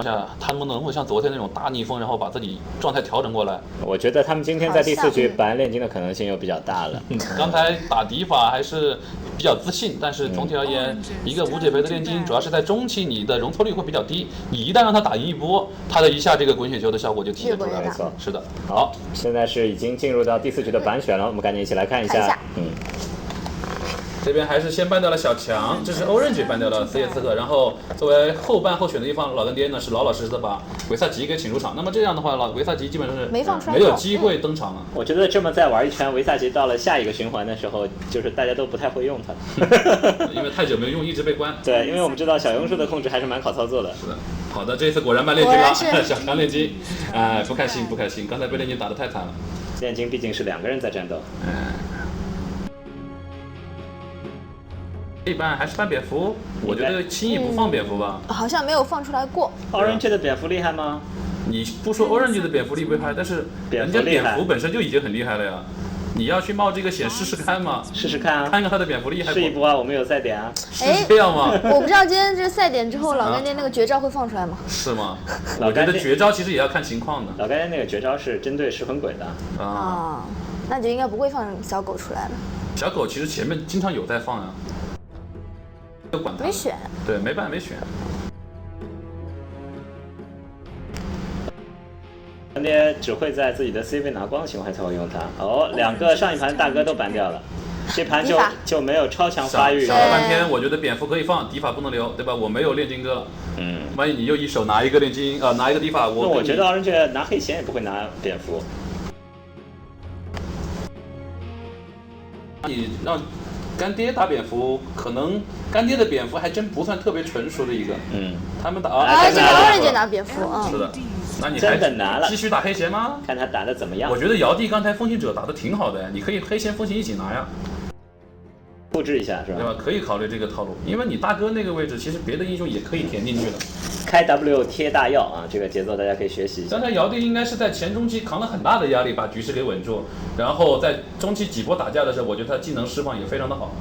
下，他们能否像昨天那种大逆风，然后把自己状态调整过来？我觉得他们今天在第4局白炼金的可能性又比较大了。刚才打敌法还是比较自信，但是总体而言，一个无减肥的炼金，主要是在中期你的容错率会比较低，你一旦让他打赢一波，他的一下这个滚雪球的效果就体现出来了。没错，是的。好，现在是已经进入到第4局的板选了，我们赶紧一起来看一下。这边还是先办掉了小强，这是欧任局办掉了4叶刺客，然后作为后办后选的一方，老干爹呢是老老实实的把维萨吉给请入场。那么这样的话，维萨吉基本上是没有机会登场了。我觉得这么再玩一圈，维萨吉到了下一个循环的时候，就是大家都不太会用它，因为太久没有用，一直被关。对，因为我们知道小庸术的控制还是蛮考操作的。是的。好的，这一次果然办炼金了，小强炼金，不开心不开心，刚才被炼金打得太惨了。炼金毕竟是2个人在战斗。一般还是放蝙蝠，我觉得轻易不放蝙蝠吧。好像没有放出来过。Orange 的蝙蝠厉害吗？你不说 Orange 的蝙蝠厉不厉害，但是人家蝙蝠本身就已经很厉害了呀。你要去冒这个险试试看吗？试试看啊，看看他的蝙蝠厉害不？试一波啊，我们有赛点啊。是这样吗？我不知道今天这赛点之后，老干爹那个绝招会放出来吗？是吗？我觉得绝招其实也要看情况的。老干爹那个绝招是针对噬魂鬼的。那就应该不会放小狗出来了。小狗其实前面经常有在放啊。管他没选，对，没选。干爹只会在自己的 C 位拿光的情况下才会用它。2个上一盘大哥都板掉了，这盘就没有超强发育。想了半天，我觉得蝙蝠可以放，敌法不能留，对吧？我没有炼金哥了。万一你又一手拿一个炼金，拿一个敌法，那我觉得Orange拿黑弦也不会拿蝙蝠。你让干爹打蝙蝠，可能干爹的蝙蝠还真不算特别成熟的一个。他们打这个Orange拿蝙蝠是的，那你真的拿了，继续打黑弦吗？看他打的怎么样。我觉得尧帝刚才风行者打的挺好的，你可以黑弦风行一起拿呀，复制一下是吧？对吧？可以考虑这个套路，因为你大哥那个位置，其实别的英雄也可以填进去的。开 W 贴大药啊，这个节奏大家可以学习一下。刚才尧帝应该是在前中期扛了很大的压力，把局势给稳住，然后在中期几波打架的时候，我觉得他技能释放也非常的好。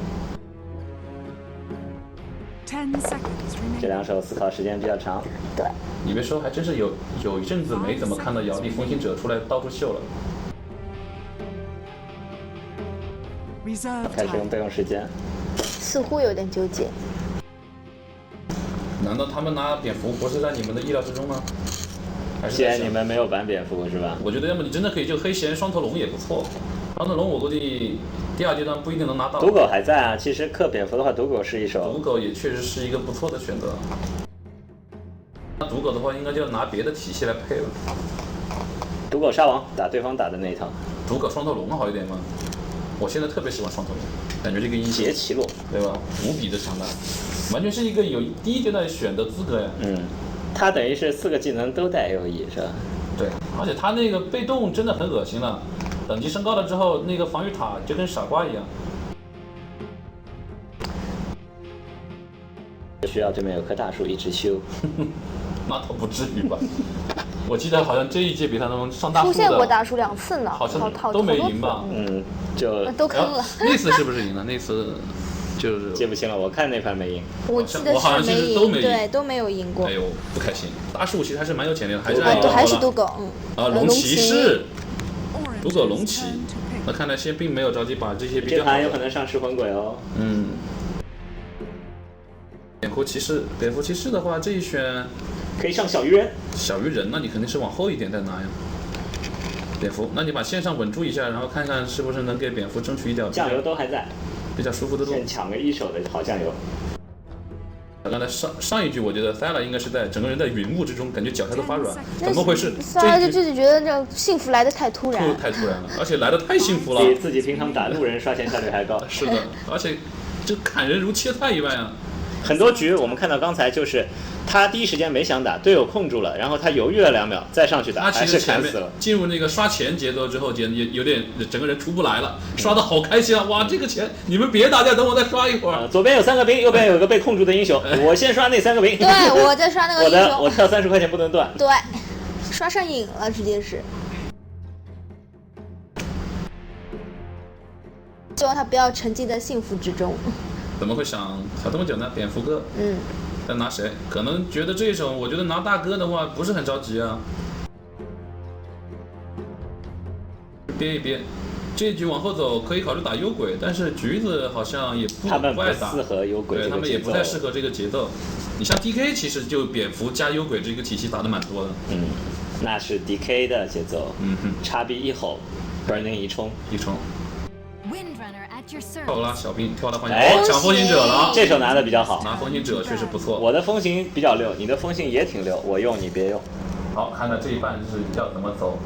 这2手思考时间比较长。对，你别说，还真是有一阵子没怎么看到尧帝风行者出来到处秀了。开始用备用时间，似乎有点纠结。难道他们拿蝙蝠不是在你们的意料之中吗？既然你们没有板蝙蝠是吧？我觉得要么你真的可以就黑弦双头龙也不错。双头龙我估计第2阶段不一定能拿到。赌狗还在啊，其实克蝙蝠的话，赌狗是一手。赌狗也确实是一个不错的选择。那赌狗的话，应该就要拿别的体系来配了。赌狗沙王打对方打的那一套。赌狗双头龙好一点吗？我现在特别喜欢双头龙，感觉这个英雄劫骑洛，对吧？无比的强大，完全是一个有第1阶段选的资格呀。他等于是4个技能都带 AOE 是吧？对，而且他那个被动真的很恶心了。等级升高了之后，那个防御塔就跟傻瓜一样。需要对面有棵大树一直修，那倒不至于吧？我记得好像这一届比他能上大树的出现过大树2次呢，好像都没赢吧？就都坑了。那次是不是赢了？那次就是记不清了，我看那盘没赢。我记得是没赢，对，都没有赢过。哎呦，不开心。大树其实还是蛮有潜力的，还是赌狗，龙骑士，赌狗龙骑。那看来并没有着急把这些比较。这盘有可能上噬魂鬼哦。蝙蝠骑士的话，这一选可以上小鱼人。小鱼人，那你肯定是往后一点再拿呀。蝙蝠，那你把线上稳住一下，然后看看是不是能给蝙蝠争取一点酱油都还在，比较舒服的路。先抢个1手的好酱油。刚才上一局，我觉得塞拉应该是在整个人在云雾之中，感觉脚下都发软，怎么回事？塞拉就是觉得这幸福来的太突然，太突然了，而且来的太幸福了，比自己平常打路人刷钱效率还高。是的，而且这砍人如切菜一般啊。很多局我们看到刚才就是他第一时间没想打，队友控住了，然后他犹豫了2秒再上去打，还是砍死了。进入那个刷钱节奏之后，也有点整个人出不来了，刷的好开心啊！哇，这个钱你们别打架，等我再刷一会儿。左边有3个兵，右边有个被控住的英雄，我先刷那3个兵。对，我在刷那个英雄。我跳30块钱不能断。对，刷上瘾了，直接是。希望他不要沉浸在幸福之中。怎么会想这么久呢？蝙蝠哥，在拿谁？可能觉得这一手，我觉得拿大哥的话不是很着急啊。憋一憋，这一局往后走可以考虑打幽鬼，但是橘子好像也不他们不爱打，适合幽鬼对他们也这个节奏。不太适合这个节奏。你像 DK 其实就蝙蝠加幽鬼这个体系打的蛮多的。那是 DK 的节奏。叉 B 一吼 ，Burning 一冲。好啦，小兵跳到换哎抢风行者了。这手拿的比较好。拿风行者确实不错。我的风行比较溜，你的风行也挺溜，我用你别用。好，看看这一半是要怎么走。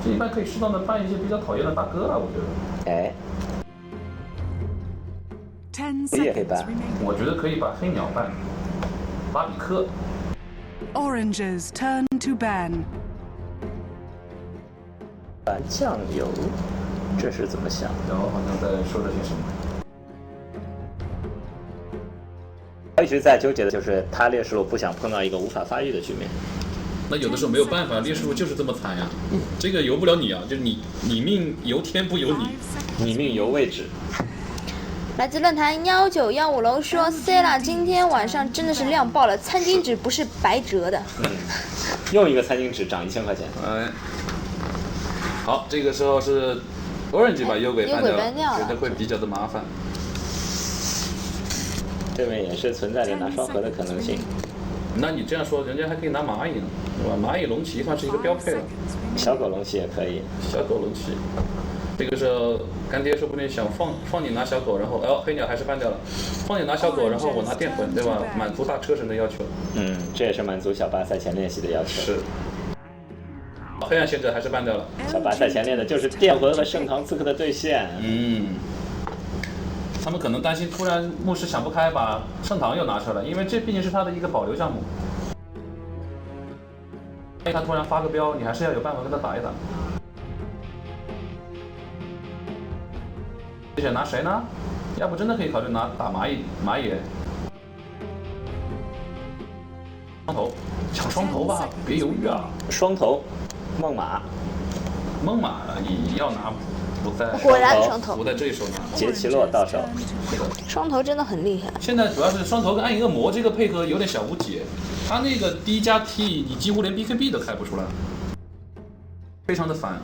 这一半可以适当的扮一些比较讨厌的大哥了，我觉得。哎，你也可以办。我觉得可以把黑鸟扮巴比克。Oranges turn to ban. 拌酱油，这是怎么想？然后好像在说着些什么。我一直在纠结的就是他烈士路不想碰到一个无法发育的局面。那有的时候没有办法，烈士路就是这么惨呀。这个由不了你啊，就是你命由天不由你。你命由未知。来自论坛1915楼说 ，Sela 今天晚上真的是亮爆了，餐巾纸不是白折的。用一个餐巾纸涨1000块钱。哎，好，这个时候是 Orange 把幽鬼搬掉了，觉得会比较的麻烦。这边也是存在着拿双核的可能性。那你这样说，人家还可以拿蚂蚁呢，对吧？蚂蚁龙骑算是一个标配了。小狗龙骑也可以。小狗龙骑，这个时候干爹说不定想放你拿小狗，然后黑鸟还是搬掉了，放你拿小狗，然后我拿电魂，对吧？满足大车神的要求。这也是满足小巴赛前练习的要求。是。黑暗贤者还是搬掉了。小巴赛前练的就是电魂和圣堂刺客的对线。他们可能担心突然牧师想不开把圣堂又拿出来，因为这毕竟是他的一个保留项目。他突然发个飙，你还是要有办法跟他打一打。接着拿谁呢？要不真的可以考虑拿打蚂蚁。双头，抢双头吧，别犹豫啊！双头，梦马你要拿不在，果然双头不在这一手拿。杰奇洛到手，双头真的很厉害。现在主要是双头跟暗影恶魔这个配合有点小无解，他那个 D 加 T 你几乎连 BKB 都开不出来，非常的烦。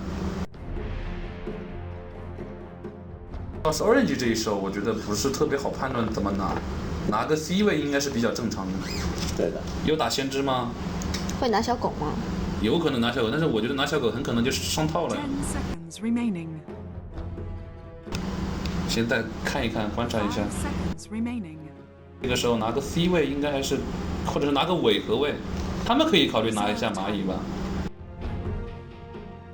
要是 Orange 这一手，我觉得不是特别好判断怎么拿个 C 位应该是比较正常的。对的。有打先知吗？会拿小狗吗？有可能拿小狗，但是我觉得拿小狗很可能就是上套了。现在看一看，观察一下。这个时候拿个 C 位应该还是，或者是拿个尾和位，他们可以考虑拿一下蚂蚁吧。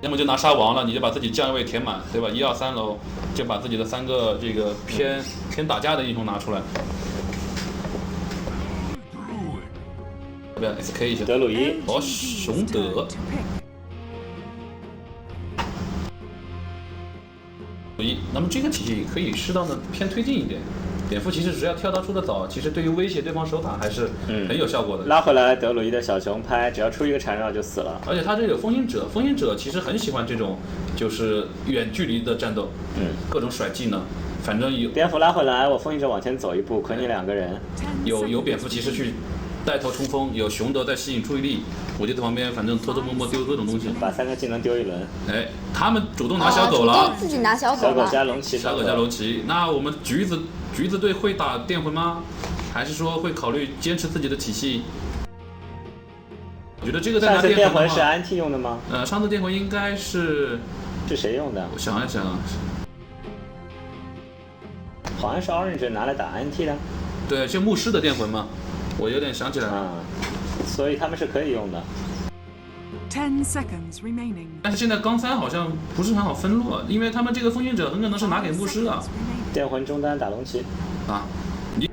要么就拿沙王了，你就把自己降一位填满，对吧？1、2、3楼就把自己的3个这个偏打架的英雄拿出来。要不要 SK 一下？德鲁伊，熊德。那么这个体系可以适当的偏推进一点。蝙蝠其实只要跳刀出的早，其实对于威胁对方守塔还是很有效果的。拉回来德鲁伊的小熊拍，只要出一个缠绕就死了。而且他这有风行者，风行者其实很喜欢这种就是远距离的战斗，各种甩技能，反正有蝙蝠拉回来，我风行者往前走一步，捆你2个人。有蝙蝠骑士去带头冲锋，有熊德在吸引注意力，我就在旁边反正偷偷摸摸丢各种东西，把3个技能丢一轮。哎，他们主动拿小狗了，自己拿小狗。小狗加龙骑，小狗加龙骑。那我们橘子队会打电魂吗？还是说会考虑坚持自己的体系？我觉得这个在拿电魂是安 T 用的吗？上次电魂应该是谁用的？我想一想，好像是 Orange 拿来打安 T 的。对，就牧师的电魂嘛，我有点想起来了。所以他们是可以用的。10 seconds remaining。但是现在钢3好像不是很好分落，因为他们这个风行者很可能是拿给牧师的。电魂中单打龙骑。你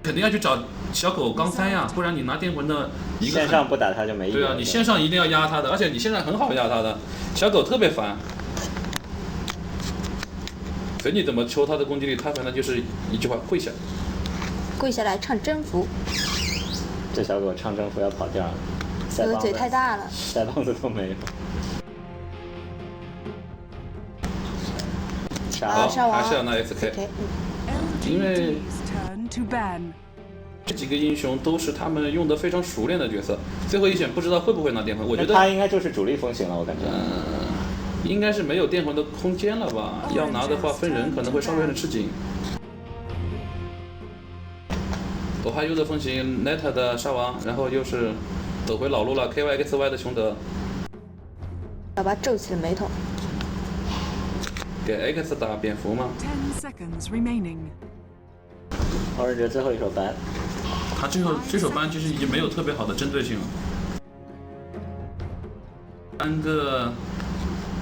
肯定要去找小狗钢3呀，不然你拿电魂的一个线上不打他就没意义。对啊，你线上一定要压他的，而且你线上很好压他的，小狗特别烦。随你怎么抽他的攻击力，他反正就是一句话跪下。跪下来唱征服。这小狗唱征服要跑调了。这个嘴太大了，腮帮子都没有。好，还是要拿 SK。因为 Turn to ban. 这几个英雄都是他们用的非常熟练的角色。最后一选不知道会不会拿电魂，我觉得他应该就是主力风行了，我感觉。应该是没有电魂的空间了吧？要拿的话分人可能会稍微有点吃紧。我还有的风行 Neta 的沙王，然后又是走回老路了 KYXY 的熊德，小巴皱起了眉头。给 X 打蝙蝠吗？ 10 seconds remaining. Orange 最后一手班，他这手班其实已经没有特别好的针对性了。3个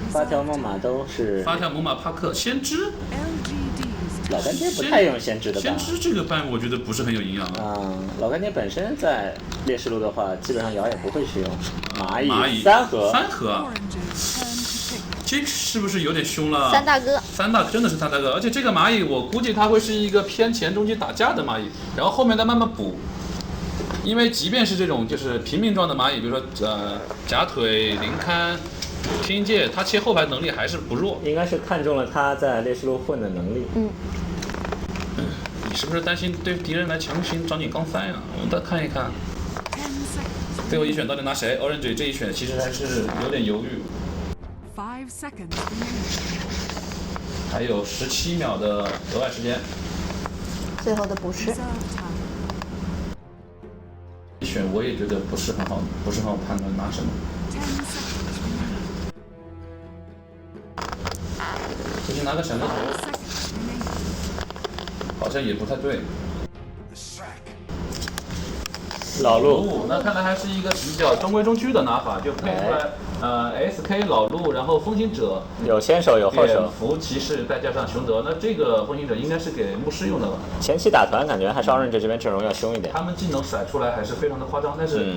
发条猛犸都是发条猛犸帕克先知， LGDs 老干爹不太用先知的吧？先知这个班我觉得不是很有营养。老干爹本身在烈士路的话，基本上瑶也不会去用蚂蚁三盒， Oranges turn to pick. 这是不是有点凶了？三大哥，真的是三大哥，而且这个蚂蚁我估计它会是一个偏前中期打架的蚂蚁，然后后面再慢慢补。因为即便是这种就是平民状的蚂蚁，比如说假腿、灵龛、天界，它切后排能力还是不弱。应该是看中了他在烈士路混的能力。你是不是担心对敌人来强行找你钢三呀？我们再看一看， 10 seconds. 最后一选到底拿谁 ？Orange 这一选其实还是有点犹豫。 5 seconds remaining. 还有17秒的额外时间，最后的补时。 Reserve time. 一选我也觉得不是很好判断拿什么。 10 seconds remaining. 直接拿个闪电头， Seconds remaining. 好像也不太对。老路那看来还是一个比较中规中矩的拿法，就配出来SK 老路，然后风行者有先手有后手蝙，蝠骑士再加上熊德，那这个风行者应该是给牧师用的吧？前期打团感觉还是 Orange 这边阵容要凶一点。他们技能甩出来还是非常的夸张，但是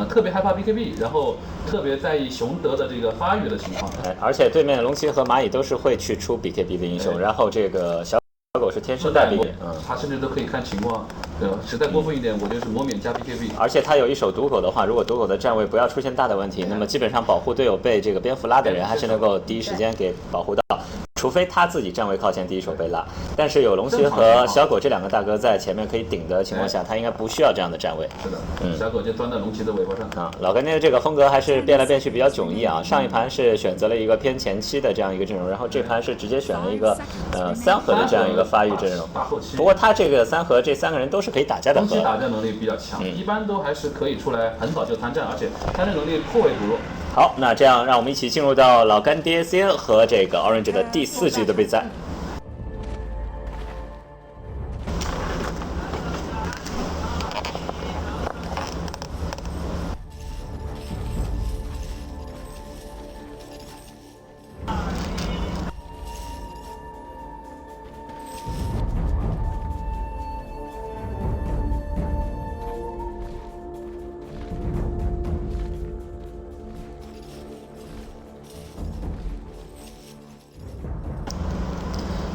特别害怕 BKB， 然后特别在意熊德的这个发育的情况。而且对面龙骑和蚂蚁都是会去出 BKB 的英雄，然后这个小狗是天生带 BKB，他甚至都可以看情况，对吧？实在过分一点，我就是磨免加 BKB。而且他有一手毒狗的话，如果毒狗的站位不要出现大的问题，那么基本上保护队友被这个蝙蝠拉的人还是能够第一时间给保护到。除非他自己站位靠前，第一手被拉。但是有龙骑和小狗这两个大哥在前面可以顶的情况下，他应该不需要这样的站位。是的，小狗就钻在龙骑的尾巴上。老干爹的这个风格还是变来变去比较迥异啊。上一盘是选择了一个偏前期的这样一个阵容，然后这盘是直接选了一个三合的这样一个发育阵容。不过他这个三合这3个人都是可以打架的。龙骑打架能力比较强，一般都还是可以出来很早就参战，而且参战能力颇为不弱。好，那这样让我们一起进入到老干爹 CN 和这个 Orange 的第4局的比赛。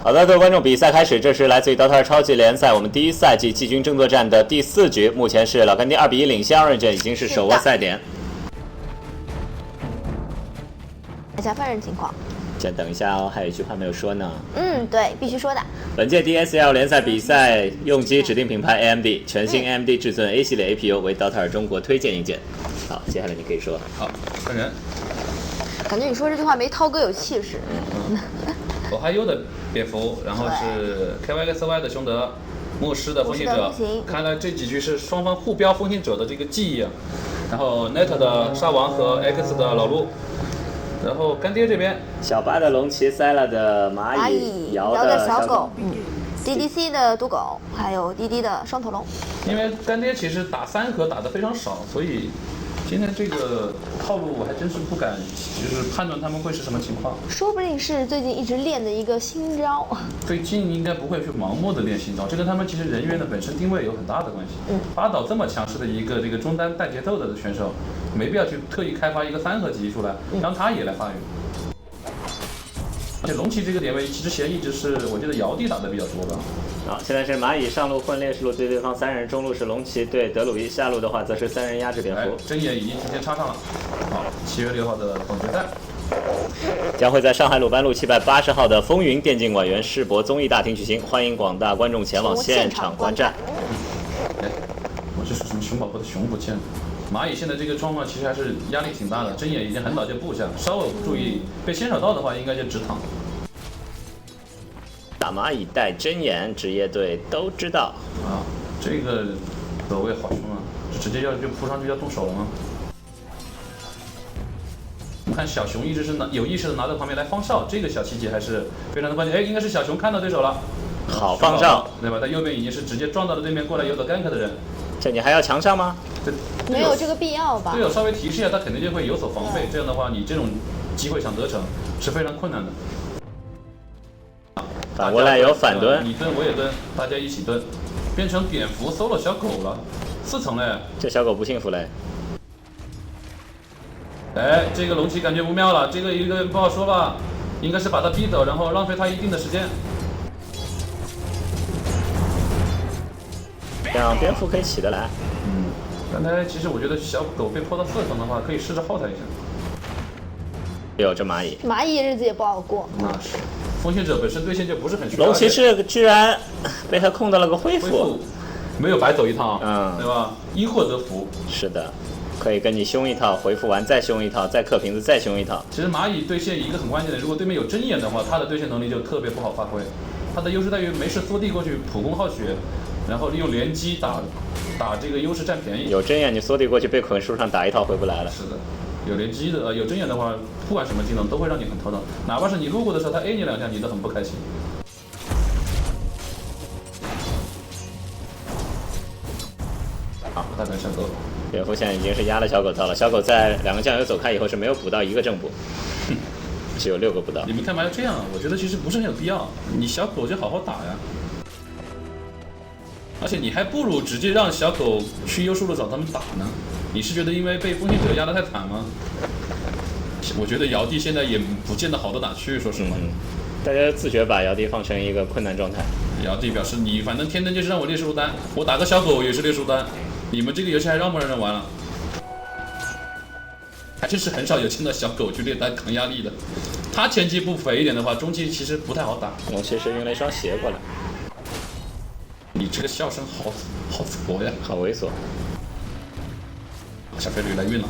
好的，各位观众，比赛开始。这是来自于 DOTA 2超级联赛我们第一赛季季军争夺战的第4局，目前是老干爹2比1领先 ，Orange 已经是手握赛点。看一下犯人情况。先等一下哦，还有一句话没有说呢。对，必须说的。本届 DSL 联赛比赛用机指定品牌 AMD， 全新 AMD 至尊 A 系列 APU 为 DOTA 2中国推荐硬件。好，接下来你可以说。好，分人。感觉你说这句话没涛哥有气势。我还有的蝙蝠，然后是 KYXY 的熊德，牧师的风行者。看来这几局是双方互标风行者的这个记忆啊。然后 Net 的沙王和 X 的老陆。然后干爹这边，小巴的龙骑，塞了的蚂蚁，瑶的小狗，DDC 的毒狗，还有滴滴的双头龙。因为干爹其实打3盒打的非常少，所以今天这个套路我还真是不敢，就是判断他们会是什么情况。说不定是最近一直练的一个新招。最近应该不会去盲目的练新招，这跟他们其实人员的本身定位有很大的关系。巴岛这么强势的一个这个中单带节奏的选手，没必要去特意开发一个3合级出来，让他也来发育。而且龙骑这个点位之前一直是我记得瑶帝打的比较多吧。好，现在是蚂蚁上路混烈士路对对方3人，中路是龙骑对德鲁伊，下路的话则是3人压制蝙蝠。针眼已经提前插上了。好，7月6号的总决赛。将会在上海鲁班路780号的风云电竞馆园世博综艺大厅举行，欢迎广大观众前往现场观战。哎，我是属什么熊宝宝的熊不见了。蚂蚁现在这个状况其实还是压力挺大的，针眼已经很早就布下，稍微不注意被牵扯到的话，应该就直躺。打蚂蚁带针眼，职业队都知道。啊，这个走位好凶啊！这直接就扑上去要动手了吗？我们看小熊一直是有意识的拿在旁边来放哨，这个小细节还是非常的关键。哎，应该是小熊看到对手了，好放哨，对吧？他右边已经是直接撞到了对面过来有所 gank 的人。这你还要强上吗？没有这个必要吧？队友稍微提示一下，他肯定就会有所防备。这样的话，你这种机会想得逞是非常困难的。反过来有反蹲，你蹲我也蹲，大家一起蹲，变成蝙蝠 solo 小狗了，4层嘞。这小狗不幸福嘞。哎，这个龙骑感觉不妙了，这个一个不好说吧，应该是把他逼走，然后浪费他一定的时间。让蝙蝠可以起得来。刚才其实我觉得小狗被拖到4层的话，可以试着后台一下。有这蚂蚁，蚂蚁日子也不好过。那是，风行者本身对线就不是很需要。龙骑士居然被他控到了个恢复，没有白走一趟，对吧？因祸得福。是的，可以跟你凶一套，回复完再凶一套，再嗑瓶子再凶一套。其实蚂蚁对线一个很关键的，如果对面有针眼的话，他的对线能力就特别不好发挥。他的优势在于没事缩地过去普攻耗血，然后利用连击打这个优势占便宜。有针眼你缩地过去被捆树上打一套回不来了。是的，有连击的有针眼的话，不管什么技能都会让你很头疼，哪怕是你路过的时候他 A 你2下，你都很不开心。好，大概小狗。蝙蝠现在已经是压了小狗到了，小狗在2个酱油走开以后是没有补到1个正补，只有6个补到。你们干嘛要这样啊？我觉得其实不是很有必要，你小狗就好好打呀。而且你还不如直接让小狗去优势路找他们打呢。你是觉得因为被风行者压得太惨吗？我觉得尧帝现在也不见得好到哪去，说实话。大家自觉把尧帝放成一个困难状态。尧帝表示你反正天天就是让我列输入单，我打个小狗也是列输单，你们这个游戏还让不让人玩了？还真是很少有见到小狗去列单扛压力的。他前期不肥一点的话，中期其实不太好打。龙骑士用了一双鞋过来。你这个笑声好挫呀，好猥琐。小飞驴来运了，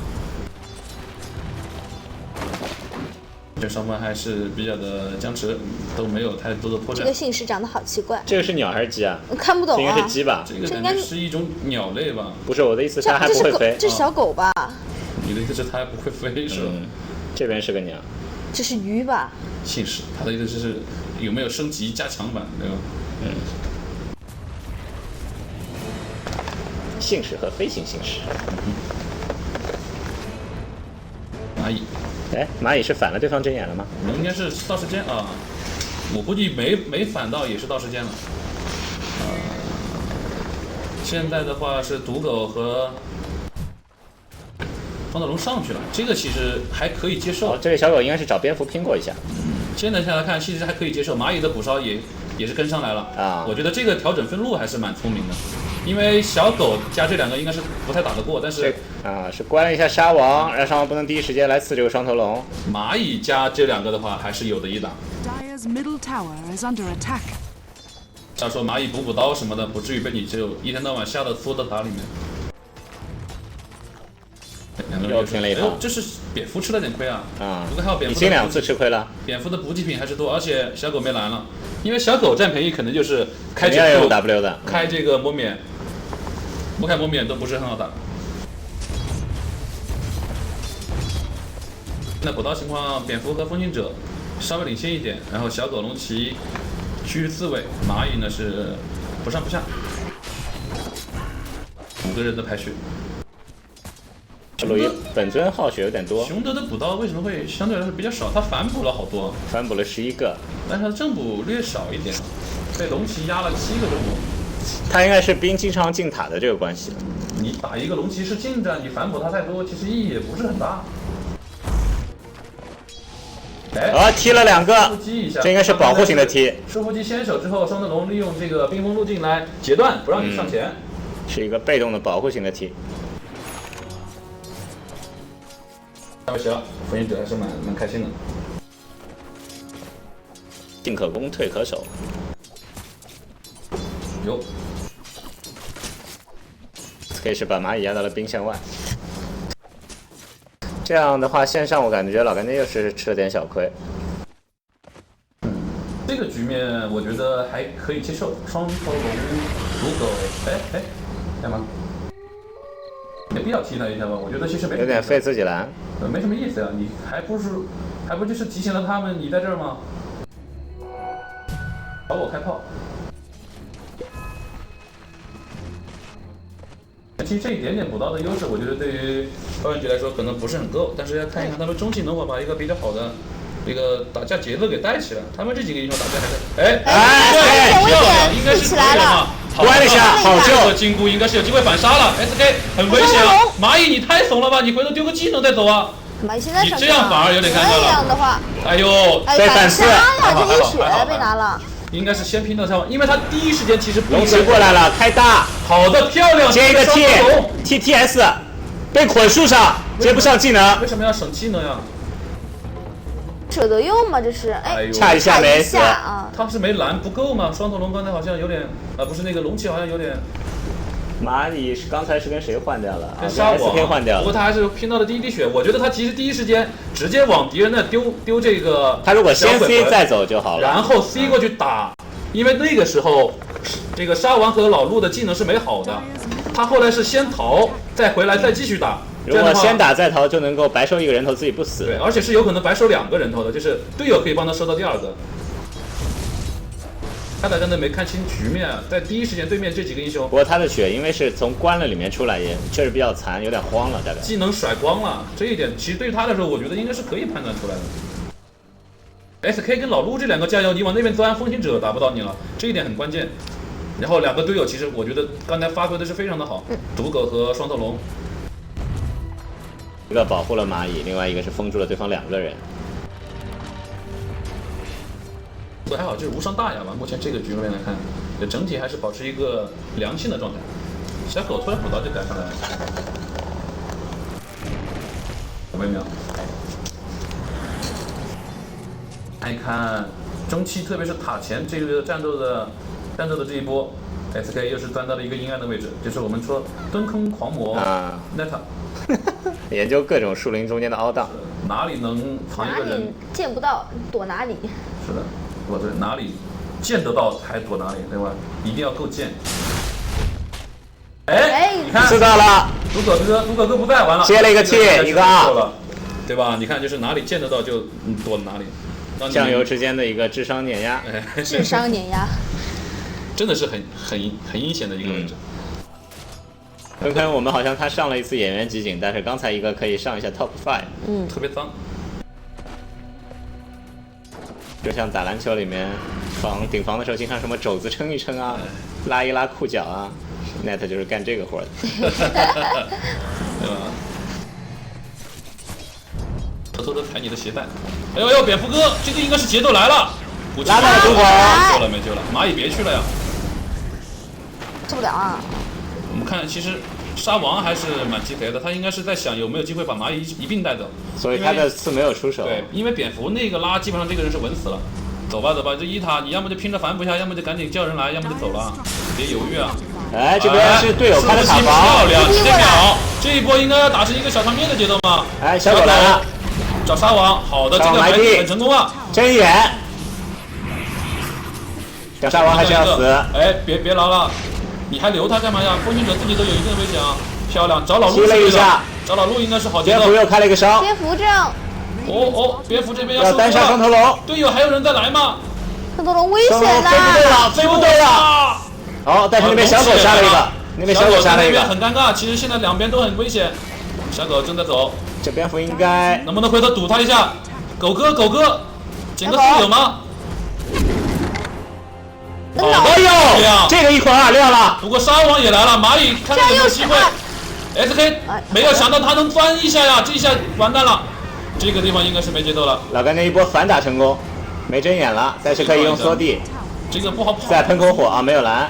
这双方还是比较的僵持，都没有太多的破绽。这个姓氏长得好奇怪。这个是鸟还是鸡啊？我看不懂啊。这应该是鸡吧？这个感觉是一种鸟类吧？不是我的意思，它还不会飞。这是小狗吧？你的意思是它还不会飞是吧？这边是个鸟。这是鱼吧？姓氏，他的意思是有没有升级加强版，对吧？姓氏和飞行姓氏。蚂蚁，哎，蚂蚁是反了对方针眼了吗？应该是到时间啊，我估计没反到也是到时间了。现在的话是赌狗和方道龙上去了，这个其实还可以接受。这个小狗应该是找蝙蝠拼过一下。现在下来看，其实还可以接受。蚂蚁的补烧也是跟上来了啊，我觉得这个调整分路还是蛮聪明的。因为小狗加这2个应该是不太打得过，但是是关了一下沙王，让沙王不能第一时间来刺这个双头龙。蚂蚁加这2个的话，还是有的一打。Dire's middle tower is under attack. 要说蚂蚁补刀什么的，不至于被你就一天到晚吓得缩到塔里面。又拼了一套，这是蝙蝠吃了点亏啊！不过还有蝙蝠，已经2次吃亏了。蝙蝠的补给品还是多，而且小狗没蓝了，因为小狗占便宜，可能就是开要用 W 的，开这个魔免，不开魔免都不是很好打。那补刀情况，蝙蝠和风行者稍微领先一点，然后小狗龙骑居4位，蚂蚁呢是不上不下，5个人的排序。本尊耗血有点多。熊德的补刀为什么会相对来说比较少？他反补了好多，反补了11个，但是他正补略少一点，被龙骑压了7个正补。他应该是兵经常进塔的这个关系。你打一个龙骑士近战，你反补他太多，其实意义也不是很大。踢了2个，这应该是保护型的踢。束缚击先手之后，双德龙利用这个冰封路径来截断，不让你上前，是一个被动的保护型的踢。下围棋了，风行者还是蛮开心的。进可攻，退可守。有 SK 是把蚂蚁压到了兵线外。这样的话，线上我感觉老干爹又是吃了点小亏。这个局面我觉得还可以接受，双头龙、毒狗，干嘛？没必要踢他一下吧？我觉得其实没有点费自己蓝，没什么意思呀。你还不就是提醒了他们你在这儿吗？朝我开炮。其实这一点点补刀的优势，我觉得对于高原局来说可能不是很够，但是要看一看他们中期能否把一个比较好的一个打架节奏给带起来。他们这几个英雄打架还是漂亮，应该是可以了嘛。关了一下，好救！金箍应该是有机会反杀了 ，SK 很危险啊！蚂蚁你太怂了吧，你回头丢个技能再走啊！蚂蚁现在你这样反而有点尴尬了。这样的话，哎呦，被反噬了，这一血被拿了。应该是先拼到上，因为他第一时间其实不龙骑过来了，开大，好的漂亮，接一个 TTS， 被捆树上，接不上技能。为什么要省技能呀？舍得用吗？这是，差一下没死啊！他是没蓝不够吗？双头龙刚才好像有点，不是那个龙骑好像有点。蚂蚁是刚才是跟谁换掉了？跟沙网 SK 换掉了。不过他还是拼到了第一滴血，我觉得他其实第一时间直接往敌人那丢这个。他如果先 C 再走就好了。然后 C 过去打，因为那个时候这个沙王和老陆的技能是没好的，他后来是先逃再回来再继续打。如果先打再逃，就能够白收一个人头，自己不死。对，而且是有可能白收2个人头的，就是队友可以帮他收到第2个。他俩真的没看清局面，在第一时间对面这几个英雄。不过他的血因为是从关了里面出来，也确实比较残，有点慌了，大概。技能甩光了，这一点其实对于他来说，我觉得应该是可以判断出来的。SK 跟老陆这2个加油，你往那边钻，风行者打不到你了，这一点很关键。然后2个队友其实我觉得刚才发挥的是非常的好，毒狗和双头龙。一个保护了蚂蚁，另外一个是封住了对方2个人。还好，就是无伤大雅吧。目前这个局面来看，整体还是保持一个良性的状态。小狗突然补刀就赶上来了，微妙。看一看中期，特别是塔前这个战斗的这一波 ，SK 又是钻到了一个阴暗的位置，就是我们说蹲坑狂魔啊 Neta， 研究各种树林中间的凹道，哪里能藏一个人？见不到，躲哪里？是的。我这哪里见得到还躲哪里，对吧？一定要够贱。你看知道了，毒狗哥不在，完了，接了一个 T， 一个 R， 对吧？你看，就是哪里见得到就躲哪里。酱油之间的一个智商碾压，智商碾压，真的是很阴险的一个位置。坤坤，我们好像他上了一次演员集锦，但是刚才一个可以上一下 Top 5，特别脏。就像打篮球里面顶防的时候，经常什么肘子撑一撑啊，拉一拉裤脚啊 ，Net 就是干这个活的。对吧？偷偷的踩你的鞋带。哎呦，蝙蝠哥，这个应该是节奏来了。拉到了毒火，没救了，蚂蚁别去了呀。受不了啊！我们看，其实沙王还是蛮鸡贼的，他应该是在想有没有机会把蚂蚁一并带走。所以他的刺没有出手。对，因为蝙蝠那个拉，基本上这个人是稳死了。走吧，这一塔，你要么就拼着反补一下，要么就赶紧叫人来，要么就走了，别犹豫啊！哎，这边是队友开的塔防，漂亮，几秒，这一波应该要打成一个小场面的节奏嘛。哎，小狗来了，找沙王，好的，这个埋地很成功啊！真远，小沙王还是要死。哎，别捞了，你还留他干嘛呀？风行者自己都有一定的危险啊！漂亮，找老陆踢了一下，找老陆应该是好节奏。蝙蝠又开了一个烧，蝙蝠这样。蝙蝠这边要单杀双头龙，队友还有人再来吗？双头龙危险啦！飞不对了。好，但是那边小狗杀了一个，那边小狗杀了一个，很尴尬。其实现在两边都很危险，小狗正在走。这蝙蝠应该能不能回头堵他一下？狗哥，捡个队友吗？哎呦，这个一会儿亮了。不过沙王也来了，蚂蚁看看有没有机会。SK 没有想到他能钻一下呀，这一下完蛋了。这个地方应该是没节奏了。老干那一波反打成功，没睁眼了，但是可以用缩地。这个不好跑。再喷篝火啊，没有蓝。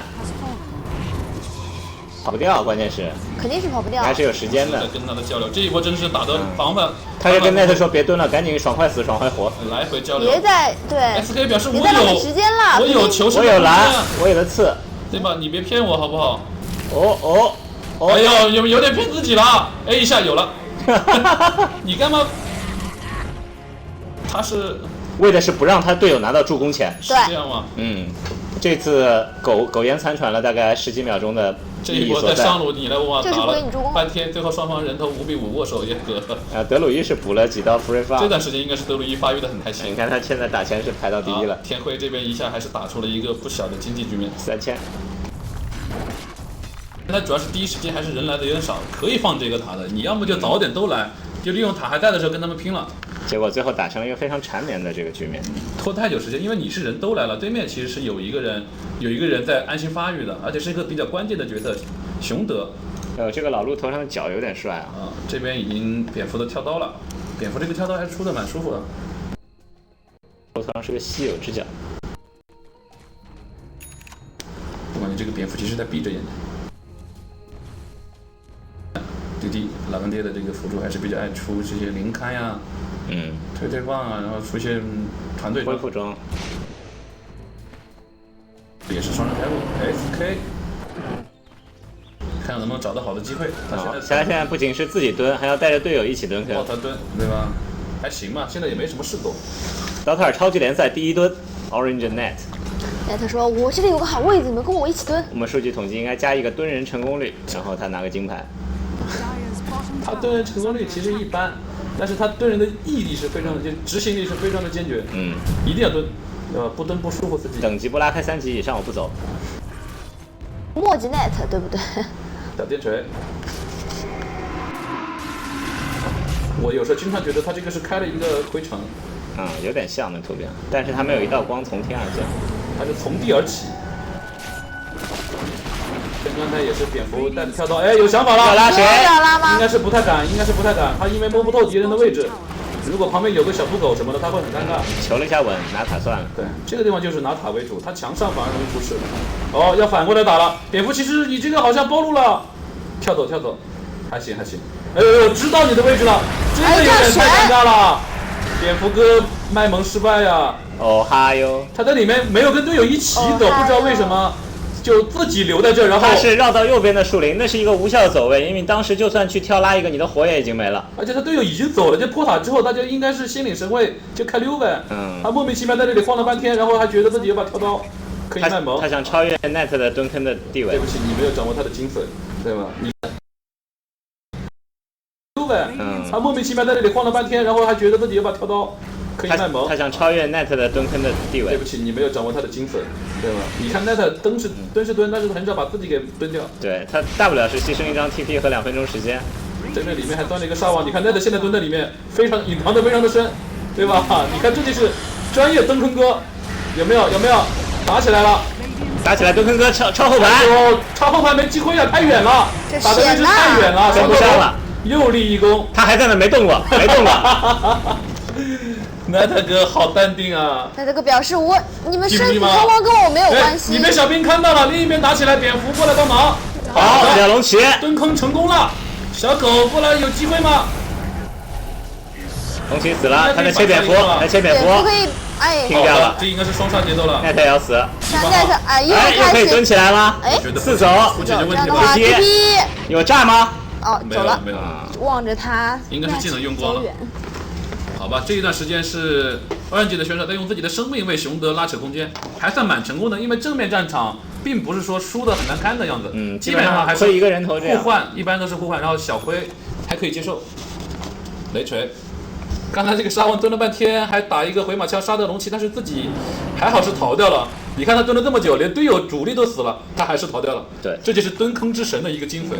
跑不掉，关键是肯定是跑不掉。还是有时间的。跟他的交流，这一波真是打得防范。他就跟奈特说别蹲了，赶紧爽快死，爽快活。来回交流。别再对。SK 表示我别再浪费时间了。我有求生，我有蓝，我有的刺，对吧？你别骗我好不好？哦。哎呦，有点骗自己了。哎，一下有了。你干嘛？他是为的是不让他队友拿到助攻钱。是这样吗？这次苟延残喘了大概10几秒钟的这一波在上路你来我往打了半天，最后双方人头5比5握手言和。德鲁伊是补了几刀 free farm。这段时间应该是德鲁伊发育的很开心。你看他现在打钱是排到第一了。天辉这边一下还是打出了一个不小的经济局面，3000。他主要是第一时间还是人来的有点少，可以放这个塔的。你要么就早点都来，就利用塔还在的时候跟他们拼了。结果最后打成了一个非常缠绵的这个局面，拖太久时间，因为你是人都来了，对面其实是有一个人在安心发育的，而且是一个比较关键的角色，熊德。这个老陆头上的角有点帅啊！这边已经蝙蝠都跳刀了，蝙蝠这个跳刀还出的蛮舒服的。头上是个稀有之角。我感觉这个蝙蝠其实在闭着眼睛。弟老干爹的这个辅助还是比较爱出这些零开呀，推棒啊，然后出现团队恢复中，也是双人开路 SK， 看能不能找到好的机会。他现在不仅是自己蹲，还要带着队友一起蹲坑。他蹲，对吧？还行吧，现在也没什么事做。刀特尔超级联赛第一蹲 ，Orange Net。Net 说：“我这里有个好位子，你们跟我一起蹲。”我们数据统计应该加一个蹲人成功率，然后他拿个金牌。他蹲人成功率其实一般，但是他蹲人的毅力是非常的执行力是非常的坚决。一定要蹲，不蹲不舒服自己。等级不拉开3级以上我不走。墨迹 Net 对不对？小电锤。我有时候经常觉得他这个是开了一个回城。有点像那图片，但是他没有一道光从天而降，他是从地而起。刚才也是蝙蝠带着跳刀，哎，有想法了，要拉谁？应该是不太敢，他因为摸不透敌人的位置，如果旁边有个小布狗什么的，他会很尴尬。求了一下稳，拿塔算了。对，这个地方就是拿塔为主，他墙上反而容易出事。要反过来打了，蝙蝠其实你这个好像暴露了，跳走，还行。哎呦，知道你的位置了，这个有点太尴尬了。蝙蝠哥卖萌失败呀！哈哟，他在里面没有跟队友一起走，不知道为什么。就自己留在这儿，然后他是绕到右边的树林，那是一个无效走位，因为你当时就算去跳拉一个，你的火也已经没了。而且他队友已经走了，就破塔之后，大家应该是心领神会，就开溜呗。他莫名其妙在这里晃了半天，然后还觉得自己有把跳刀可以卖萌。他想超越 Net 的蹲坑的地位。对不起，你没有掌握他的精髓，对吧？你溜呗。他莫名其妙在这里晃了半天，然后还觉得自己有把跳刀可以卖萌。他想超越 Net 的蹲坑的地位。对不起，你没有掌握他的精髓，对吧？你看 Net 蹲是蹲，但是很少把自己给蹲掉。对他大不了是牺牲一张 TP 和2分钟时间。这边里面还钻了一个纱网，你看 Net 现在蹲在里面，非常隐藏的非常的深，对吧？你看这就是专业蹲坑哥，有没有？打起来了，蹲坑哥超后排。超后排没机会了，太远了，打的位置太远了，跟不上了。又立一功，他还在那没动过。奈特哥好淡定啊！奈特哥表示你们生死存亡跟我没有关系。你被小兵看到了，另一边打起来，蝙蝠过来帮忙。好，小龙骑蹲坑成功了，小狗过来有机会吗？龙骑死了，他在切蝙蝠，可以停掉了，这应该是双杀节奏了。奈特要死，又可以蹲起来吗？4走，不解决问题吧？有炸吗？走了，没有，望着他，应该是技能用光了。好吧，这一段时间是2级的选手在用自己的生命为熊德拉扯空间，还算蛮成功的，因为正面战场并不是说输的很难堪的样子，基本上还是一个人头这样互换，一般都是互换，然后小灰还可以接受。雷锤，刚才这个沙文蹲了半天，还打一个回马枪杀掉龙骑，但是自己还好是逃掉了。你看他蹲了这么久，连队友主力都死了，他还是逃掉了。对，这就是蹲坑之神的一个精髓。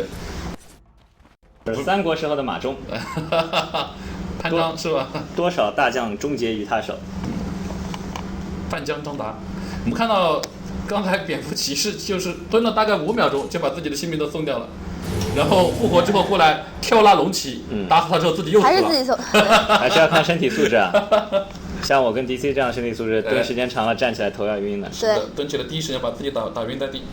3国时候的马忠，潘璋是吧？多少大将终结于他手。范江张达，我们看到刚才蝙蝠骑士就是蹲了大概5秒钟，就把自己的性命都送掉了，然后复活之后过来跳拉龙骑，打死他之后自己又死了。还是自己走，还是要看身体素质啊。像我跟 DC 这样身体素质，蹲时间长了站起来头要晕的。对，蹲起来第一时间把自己打晕在地。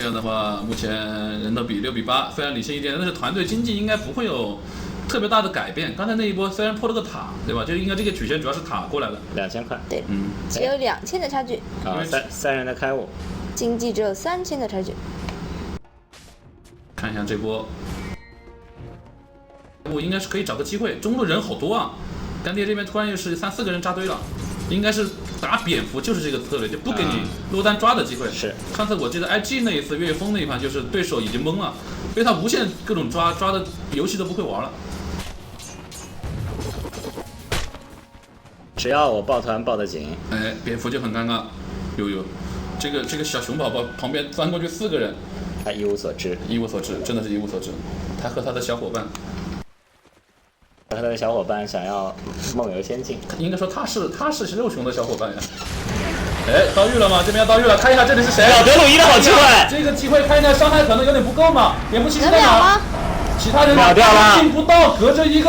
这样的话，目前人头比6比8，虽然领先一点，但是团队经济应该不会有特别大的改变。刚才那一波虽然破了个塔，对吧？就应该这个曲线主要是塔过来的。2000块。对，只有2000的差距。啊，三人的开悟。经济只有3000的差距。看一下这波，我应该是可以找个机会。中路人好多啊，干爹这边突然又是3、4个人扎堆了。应该是打蝙蝠就是这个策略，就不给你落单抓的机会。是，上次我记得 IG 那一次越风那一盘，就是对手已经懵了，被他无限各种抓的游戏都不会玩了。只要我抱团抱得紧，哎，蝙蝠就很尴尬。有，这个小熊宝宝旁边钻过去4个人，他一无所知，一无所知，真的是一无所知。他和他的小伙伴。他的小伙伴想要梦游仙境，应该说他是肉熊的小伙伴呀。哎，遭遇了吗？这边要遭遇了，看一下这里是谁？德鲁伊的好机会，这个机会看一下伤害可能有点不够嘛。蝙蝠骑士在哪？其他人秒掉了，进不到，隔着一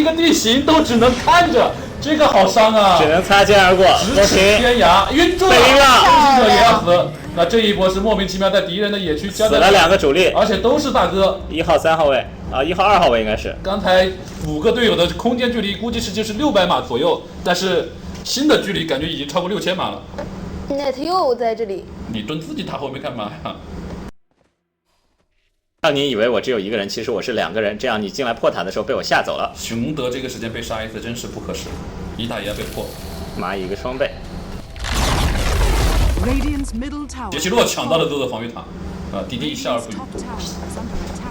个地形都只能看着，这个好伤啊！只能擦肩而过，咫尺天涯，晕住了，攻击者也要死。那这一波是莫名其妙在敌人的野区死了2个主力，而且都是大哥，1号3号位啊，1号2号位应该是。刚才5个队友的空间距离估计是就是600码左右，但是新的距离感觉已经超过6000码了。Net 又在这里，你蹲自己塔后面干嘛呀？让你以为我只有1个人，其实我是2个人，这样你进来破塔的时候被我吓走了。熊德这个时间被杀一次真是不可视，一塔也要被破。蚂蚁一个双倍。杰西洛抢到了这个防御塔，滴滴笑而不语。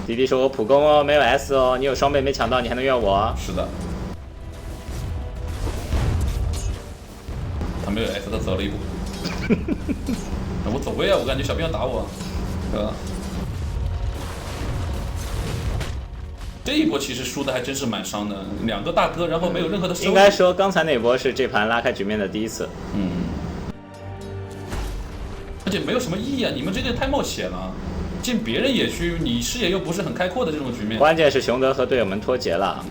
滴滴说：“我普攻哦，没有 S 哦，你有双倍没抢到，你还能怨我？”是的。他没有 S， 他走了一步。我走位啊，我感觉小兵要打我，对吧？这一波其实输的还真是蛮伤的，2个大哥，然后没有任何的收益。应该说，刚才那波是这盘拉开局面的第一次。而且没有什么意义啊！你们这个太冒险了，进别人野区，你视野又不是很开阔的这种局面。关键是熊德和队友们脱节了，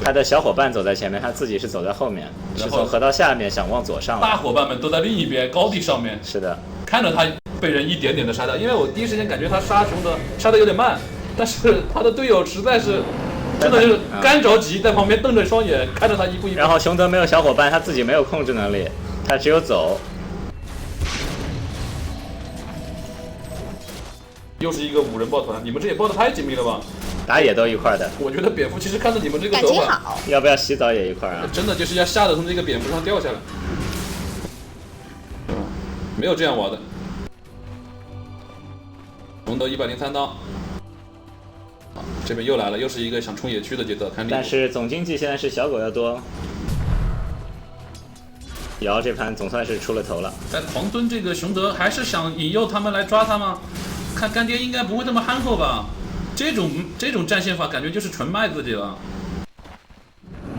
他的小伙伴走在前面，他自己是走在后面，是从河道下面想往左上。大伙伴们都在另一边高地上面。是的，看着他被人一点点的杀掉，因为我第一时间感觉他杀熊德杀的有点慢，但是他的队友实在是真的就是干着急，在旁边瞪着双眼看着他一步一步。然后熊德没有小伙伴，他自己没有控制能力，他只有走。又是一个5人抱团，你们这也抱得太紧密了吧？打野都一块的。我觉得蝙蝠其实看着你们这个走法，要不要洗澡也一块啊？真的就是要吓得从这个蝙蝠上掉下来，没有这样玩的。龙德103刀，这边又来了，又是一个想冲野区的节奏。看，但是总经济现在是小狗要多。瑶这盘总算是出了头了，在狂蹲这个熊德还是想引诱他们来抓他吗？看干爹应该不会这么憨厚吧？这种战线法感觉就是纯卖自己了。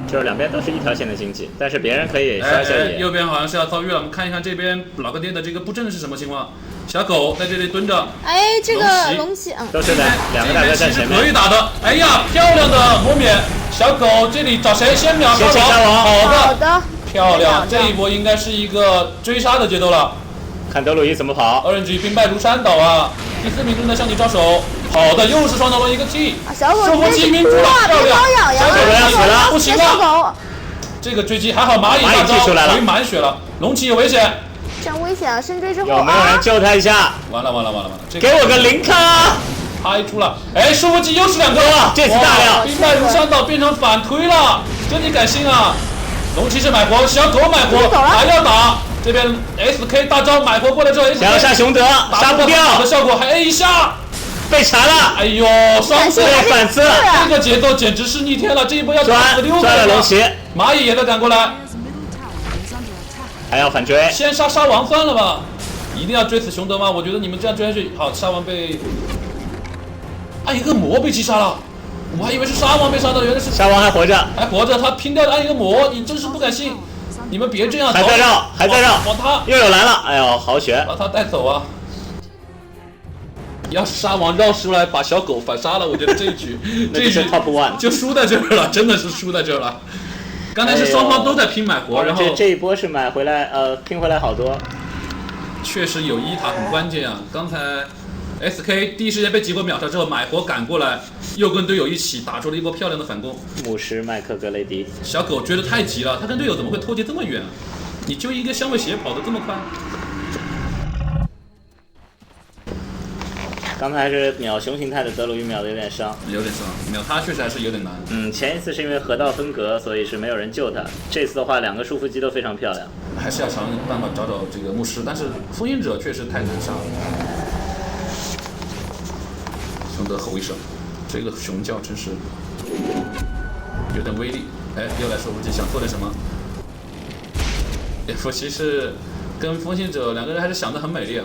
就是两边都是一条线的经济，但是别人可以刷一下野。右边好像是要遭遇了，我们看一看这边老干爹的这个布阵是什么情况。小狗在这里蹲着，哎，这个龙骑啊，都是的，两个大哥在前面，可以打的。哎呀，漂亮的磨免，小狗这里找谁先秒杀王？好的，漂亮，这一波应该是一个追杀的节奏了。看德鲁伊怎么跑，RNG 兵败如山倒啊！第4名正在向你招手，好的，又是双刀轮一个 T， 收复骑兵住了，漂亮，小狗要死了，不行了，这个追击还好，蚂蚁大招回满血了，龙骑有危险，这样危险啊！深追之后有没有人救他一下？完了，给我个0卡！拍出了，哎，收复机又是2个，这次大量，兵败如山倒变成反推了，真你敢信啊！龙骑士买活，小狗买活，还要打。这边 SK 大招买活过来之后，想要杀熊德，杀不掉，好的效果还 A 一下，被缠了。哎呦，双次反刺，这个节奏简直是逆天了！这一波要打死6个了龙骑，蚂蚁也在赶过来，还要反追，先杀王算了吧，一定要追死熊德吗？我觉得你们这样追下去，好，杀王被，暗影恶魔被击杀了，我还以为是杀王被杀的，原来是杀王还活着，他拼掉了暗影恶魔，你真是不敢信。你们别这样，还在绕，往他又有蓝了，哎呦，好血，把他带走啊！要是杀王绕出来把小狗反杀了，我觉得这一局这一局 top one 就输在这儿了，真的是输在这儿了。刚才是双方都在拼买活，然后这一波是买回来拼回来好多，确实有1塔很关键啊！刚才 SK 第一时间被几波秒杀之后，买活赶过来，又跟队友一起打出了一波漂亮的反攻。牧师麦克格雷迪，小狗觉得太急了，他跟队友怎么会脱节这么远？你就一个香味鞋跑得这么快？刚才是秒熊形态的德鲁伊秒的有点伤，有点伤，秒他确实还是有点难。前一次是因为河道分隔，所以是没有人救他。这次的话，2个束缚机都非常漂亮，还是要想办法找这个牧师，但是风行者确实太难杀了。熊德吼一声，这个熊叫真是有点威力。哎，又来说夫妻想做点什么？夫妻是跟风行者2个人还是想得很美丽啊。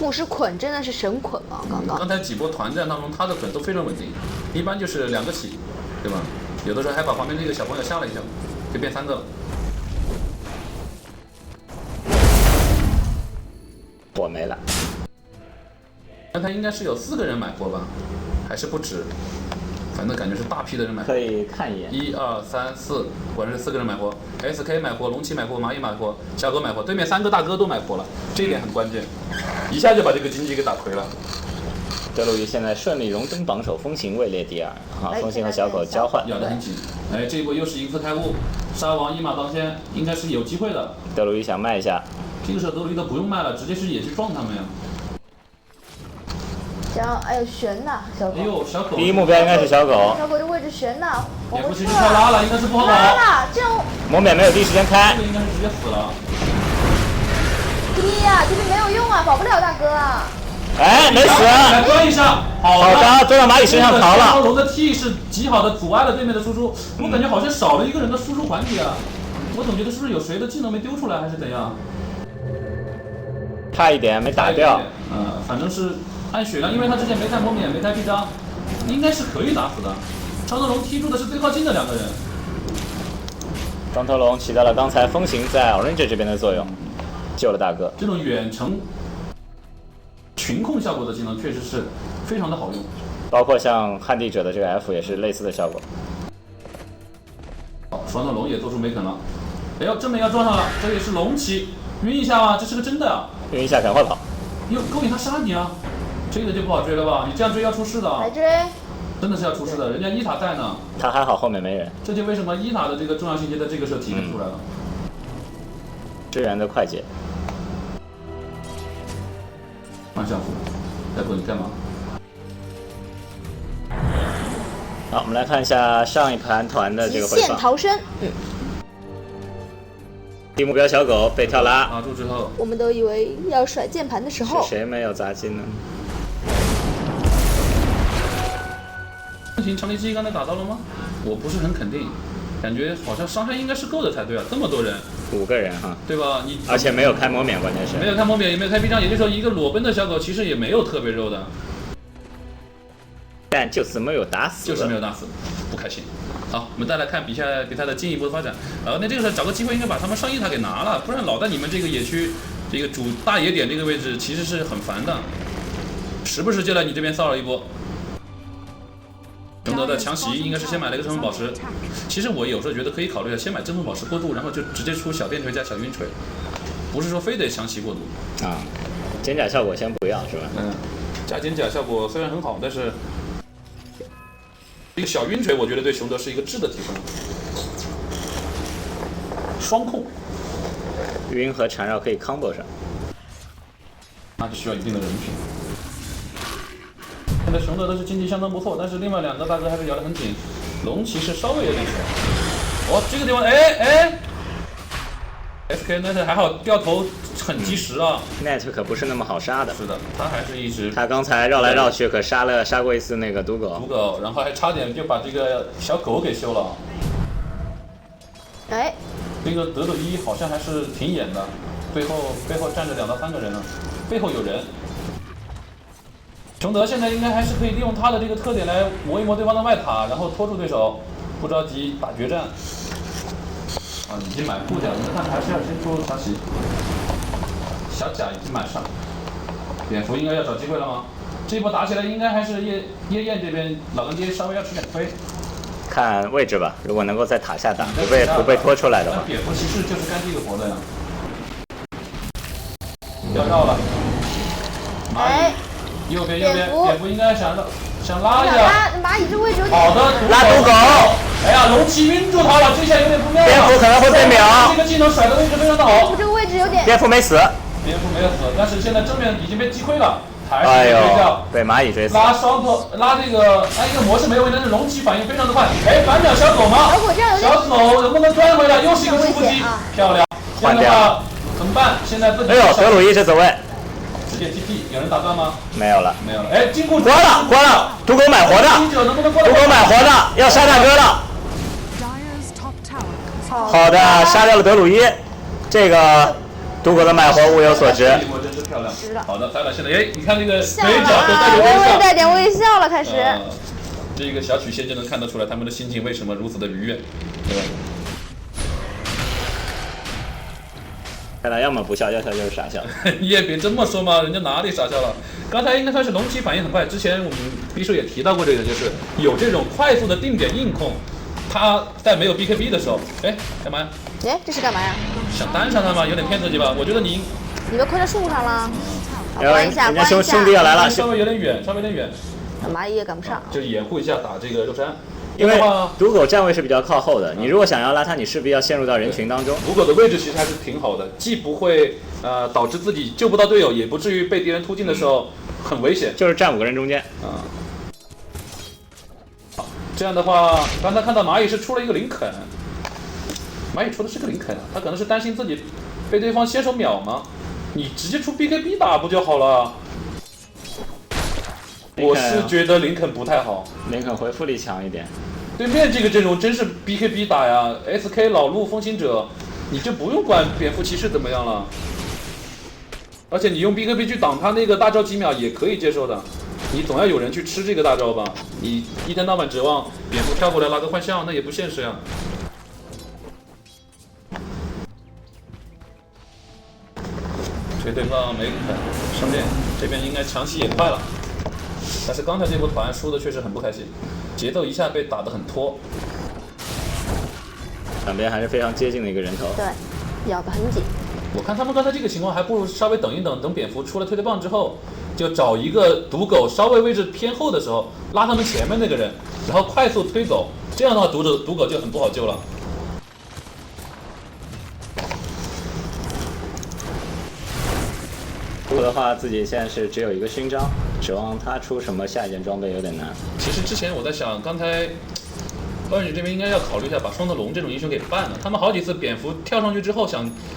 牧师捆真的是神捆啊！刚才几波团战当中，他的捆都非常稳定，一般就是2个起，对吧？有的时候还把旁边那个小朋友吓了一下，就变3个了。火没了。刚才应该是有4个人买活吧，还是不止？反正感觉是大批的人买活。可以看一眼。1、2、3、4，果然是4个人买活。SK 买活，龙骑买活，蚂蚁买活，小狗买活，对面3个大哥都买活了，这一点很关键，一下就把这个经济给打颓了。德鲁伊现在顺利荣登榜首，风行位列第2。好，风行和小狗交换，咬得很紧。哎，这一波又是一次开悟，杀王一马当先，应该是有机会的。德鲁伊想卖一下，这个时候德鲁伊都不用卖了，直接是野去撞他们呀。哎呦悬呐，小狗！哎呦，小狗！第一目标应该是小狗。小狗这位置悬呐，也不行，快拉了，应该是不好搞。拉了，这样魔免没有第一时间开，这个应该是直接死了。踢呀，这边没有用啊，保不了大哥啊。哎，没死。来关一下，好的，追到蚂蚁身上逃了。龙的 T 是极好的阻碍了对面的输出，我感觉好像少了一个人的输出环节啊。我总觉得是不是有谁的技能没丢出来，还是怎样？差一点没打掉。反正是。按血量，因为他之前没开魔免，没开臂章，应该是可以打死的。双头龙踢住的是最靠近的2个人。双头龙起到了刚才风行在 Orange 这边的作用，救了大哥。这种远程群控效果的技能确实是非常的好用，包括像旱地者的这个 F 也是类似的效果。好，双头龙也做出梅肯了。哎呦，正面要撞上了，这也是龙骑，晕一下吗？这是个真的啊！晕一下，赶快跑！哟，勾引他杀你啊！这个就不好追了吧？你这样追要出事的啊！来追！真的是要出事的，人家伊塔在呢。他还好，后面没人。这就为什么伊塔的这个重要性就在这个时候体现出来了。支援的快捷。换下服，大哥你干嘛？好，我们来看一下上一盘团的这个回放。极限逃生。第一目标小狗被跳拉，拉住之后，我们都以为要甩键盘的时候，是谁没有砸金呢？长离机刚才打到了吗？我不是很肯定，感觉好像伤害应该是够的才对啊，这么多人，5个人哈，对吧？你而且没有开魔免，关键是没有开魔免，也没有开臂章，也就是说一个裸奔的小狗其实也没有特别肉的，但就是没有打死，就是没有打死，不开心。好，我们再来看比赛的进一步的发展。那这个时候找个机会应该把他们上一塔给拿了，不然老在你们这个野区这个主大野点这个位置其实是很烦的，时不时就来你这边骚扰一波。熊德的强袭应该是先买了一个争锋宝石，其实我有时候觉得可以考虑先买争锋宝石过渡，然后就直接出小电锤加小晕锤，不是说非得强袭过渡啊。减甲效果先不要是吧？加减甲效果虽然很好，但是一个小晕锤我觉得对熊德是一个质的提升。双控晕和缠绕可以 combo 上，那就需要一定的人品。现在熊德的是经济相当不错，但是另外2个大哥还是咬得很紧。龙骑士稍微有点悬。哦，这个地方，SK Net 还好掉头很及时啊。Net 可不是那么好杀的。是的，他还是一直。他刚才绕来绕去，可杀过一次那个毒狗。毒狗，然后还差点就把这个小狗给修了。哎，这个德鲁伊好像还是挺演的，背后站着2到3个人呢，背后有人。熊德现在应该还是可以利用他的这个特点来磨一磨对方的外塔，然后拖住对手，不着急打决战。啊，已经买护甲了，看还是要先出强袭。小甲已经买上，蝙蝠应该要找机会了吗？这一波打起来应该还是叶燕这边老干爹稍微要吃点亏。看位置吧，如果能够在塔下打，不被拖出来的话。蝙蝠骑士就是干这个活的呀。要绕了。哎，右边，蝙蝠应该想拉一下。拉蚂蚁这位置有点。好的，拉赌狗。哎呀，龙骑晕住他了，这下有点不妙了。蝙蝠可能会被秒。这个技能甩的位置非常的好。蝙蝠这个位置有点。蝙蝠没死。蝙蝠没有死，但是现在正面已经被击溃了，还是被追掉。被蚂蚁追死。拉双头，拉这个，这个模式没有问题，但是龙骑反应非常的快。哎，反秒小狗吗？小狗能不能钻回来？又是一个束缚击，漂亮。这样的话怎么办？现在自己。哎呦，德鲁伊这走位。直接 TP， 有人打断吗？没有了。哎，金库活了，赌狗买活的，赌狗买活的，要杀大哥了。好的，杀掉了德鲁伊，这个赌狗的买活物有所值。这一波真是漂亮。好的，咱俩现在你看那个嘴角都带点微笑了，开始。这个小曲线就能看得出来他们的心情为什么如此的愉悦，对吧？看来要么不笑，要笑就是傻笑。你也别这么说嘛，人家哪里傻笑了？刚才应该算是龙骑反应很快，之前我们匕首也提到过这个，就是有这种快速的定点硬控。他在没有 BKB 的时候，干嘛呀？这是干嘛呀？想单杀他吗？有点骗自己吧？我觉得你被困在树上了。关一下，人家兄弟要来了，稍微有点远。蚂蚁也赶不上，就掩护一下打这个肉山。因为赌狗站位是比较靠后的，你如果想要拉他，你势必要陷入到人群当中。赌狗的位置其实还是挺好的，既不会导致自己救不到队友，也不至于被敌人突进的时候很危险。就是站5个人中间。好，这样的话，刚才看到蚂蚁是出了一个林肯，蚂蚁出的是个林肯，他可能是担心自己被对方先手秒吗？你直接出 BKB 打不就好了？我是觉得林肯不太好，林肯回复力强一点。对面这个阵容真是 BKB 打呀 ，SK 老路风行者，你就不用管蝙蝠骑士怎么样了。而且你用 BKB 去挡他那个大招几秒也可以接受的，你总要有人去吃这个大招吧？你一天到晚指望蝙蝠跳过来拉个幻象，那也不现实呀。推对方没上面，这边应该强袭也快了。但是刚才这波团输的确实很不开心，节奏一下被打得很拖。两边还是非常接近的一个人头。对，咬得很紧。我看他们刚才这个情况，还不如稍微等一等，等蝙蝠出了推推棒之后，就找一个赌狗稍微位置偏后的时候，拉他们前面那个人，然后快速推走。这样的话，赌狗就很不好救了。赌狗的话，自己现在是只有一个勋章，指望他出什么下一件装备有点难。其实之前我在想，刚才暴雪这边应该要考虑一下，把双头龙这种英雄给办了。他们好几次蝙蝠跳上去之后，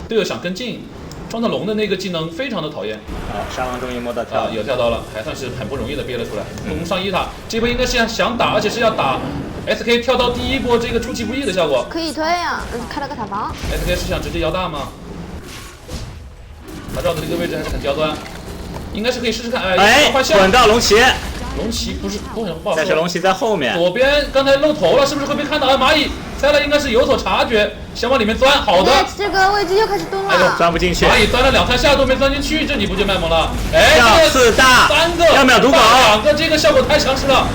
队友想跟进，双头龙的那个技能非常的讨厌。好，沙王终于摸到跳，有跳刀了，还算是很不容易的憋了出来。攻上1塔，这波应该是想打，而且是要打 SK 跳刀第一波这个出其不意的效果。可以推啊，开了个塔防。SK 是想直接摇大吗？他绕的这个位置还是很刁钻，应该是可以试试看。滚到龙骑。龙骑不是不很好，但是龙骑在后面。左边刚才露头了，是不是会被看到？蚂蚁塞勒应该是有所察觉，想往里面钻。好的，这个位置又开始蹲了。钻不进去。蚂蚁钻了2、3下都没钻进去，这你不就卖萌了？要4大，3个，要秒赌狗，2个，这个效果太强势了。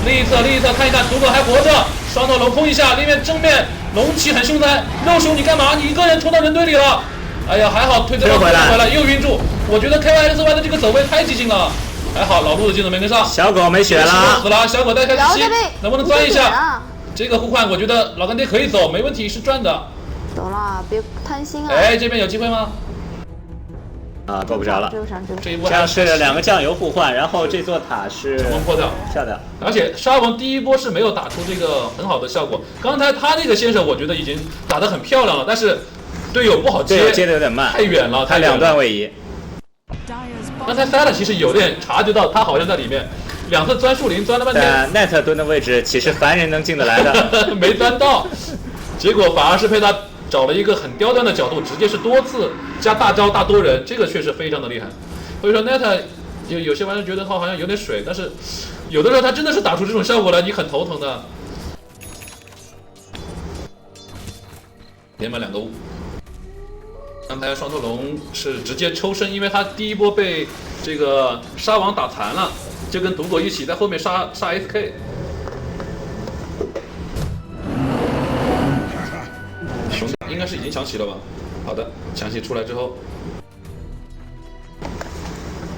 另一侧看一看，赌狗还活着，双头龙碰一下，正面龙骑很凶残，肉熊你干嘛？你一个人冲到人堆里了。哎呀，还好推回来又晕住。我觉得 KYXY 的这个走位太激进了，还好老陆的技能没跟上。小狗没血了，死了。小狗再开始吸，能不能钻一下？这个互换我觉得老干爹可以走，没问题，是赚的。走了，别贪心啊。这边有机会吗？够不着了。这一波这样是2个酱油互换，然后这座塔是破掉，跳掉。而且沙王第一波是没有打出这个很好的效果。刚才他那个先手我觉得已经打得很漂亮了，但是队友不好接，接的有点慢，太远了，他2段位移。刚才塞勒其实有点察觉到他好像在里面，2次钻树林钻了半天。但 net 蹲的位置其实凡人能进得来的，没钻到，结果反而是被他找了一个很刁钻的角度，直接是多次加大招大多人，这个确实非常的厉害。所以说 net 有些玩家觉得他好像有点水，但是有的时候他真的是打出这种效果来，你很头疼的。连买2个物。刚才双头龙是直接抽身，因为他第一波被这个沙王打残了，就跟赌狗一起在后面杀 SK。兄弟应该是已经强袭了吧？好的，强袭出来之后，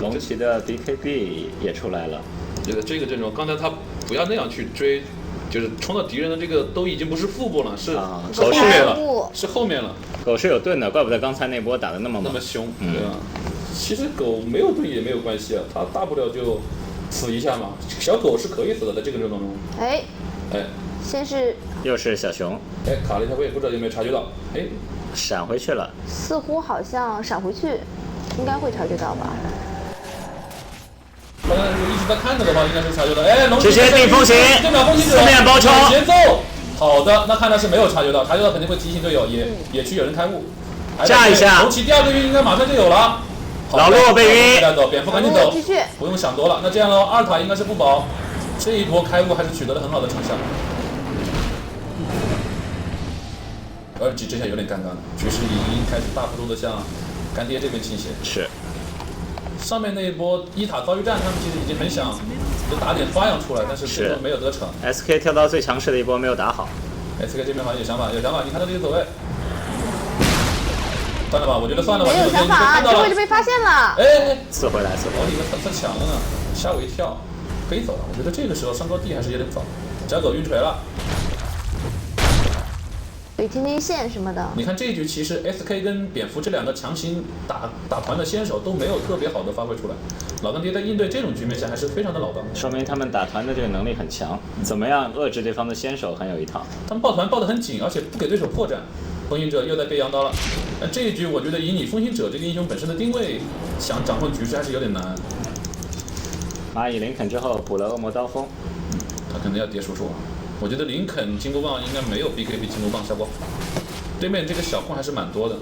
龙骑的 BKB 也出来了。这个阵容，刚才他不要那样去追，就是冲到敌人的这个都已经不是腹部了，是后面了，是后面了。狗是有盾的，怪不得刚才那波打的那么凶，对吧？其实狗没有盾也没有关系啊，它大不了就死一下嘛。小狗是可以死的，在这个阵容中。哎，先是又是小熊，卡了一下位，不知道有没有察觉到？闪回去了，似乎好像闪回去，应该会察觉到吧？他如果一直在看着的话，应该是察觉到。龙直接定风行，四面包抄，节奏。好的，那看来是没有察觉到，察觉到肯定会提醒队友也去有人开雾。炸一下，龙骑第二个晕应该马上就有了。老骆被晕，走，蝙蝠赶紧走，不用想多了。那这样的话，2塔应该是不保，这一波开雾还是取得了很好的成效。2G 这下有点尴尬了，局势已经开始大幅度的向干爹这边倾斜。是。上面那一波1塔遭遇战，他们其实已经很想就打点花样出来，但是最后没有得逞。SK 跳到最强势的一波没有打好。SK 这边好像有想法，你看他这个走位。算了吧，我觉得算了吧。没有想法啊，这位置被发现了。刺回来。我以为他抢了呢，吓我一跳。可以走了，我觉得这个时候上高地还是有点早。小狗晕锤了。对，天天线什么的。你看这一局，其实 SK 跟蝙蝠这2个强行打团的先手都没有特别好的发挥出来。老干爹在应对这种局面下还是非常的老道，说明他们打团的这个能力很强。怎么样遏制对方的先手很有一套。他们抱团抱得很紧，而且不给对手破绽。风行者又在被羊刀了。这一局我觉得以你风行者这个英雄本身的定位，想掌控局势还是有点难。蚂蚁林肯之后补了恶魔刀锋，他可能要叠叔叔。我觉得林肯金箍棒应该没有 BKB 金箍棒效果好，对面这个小控还是蛮多的。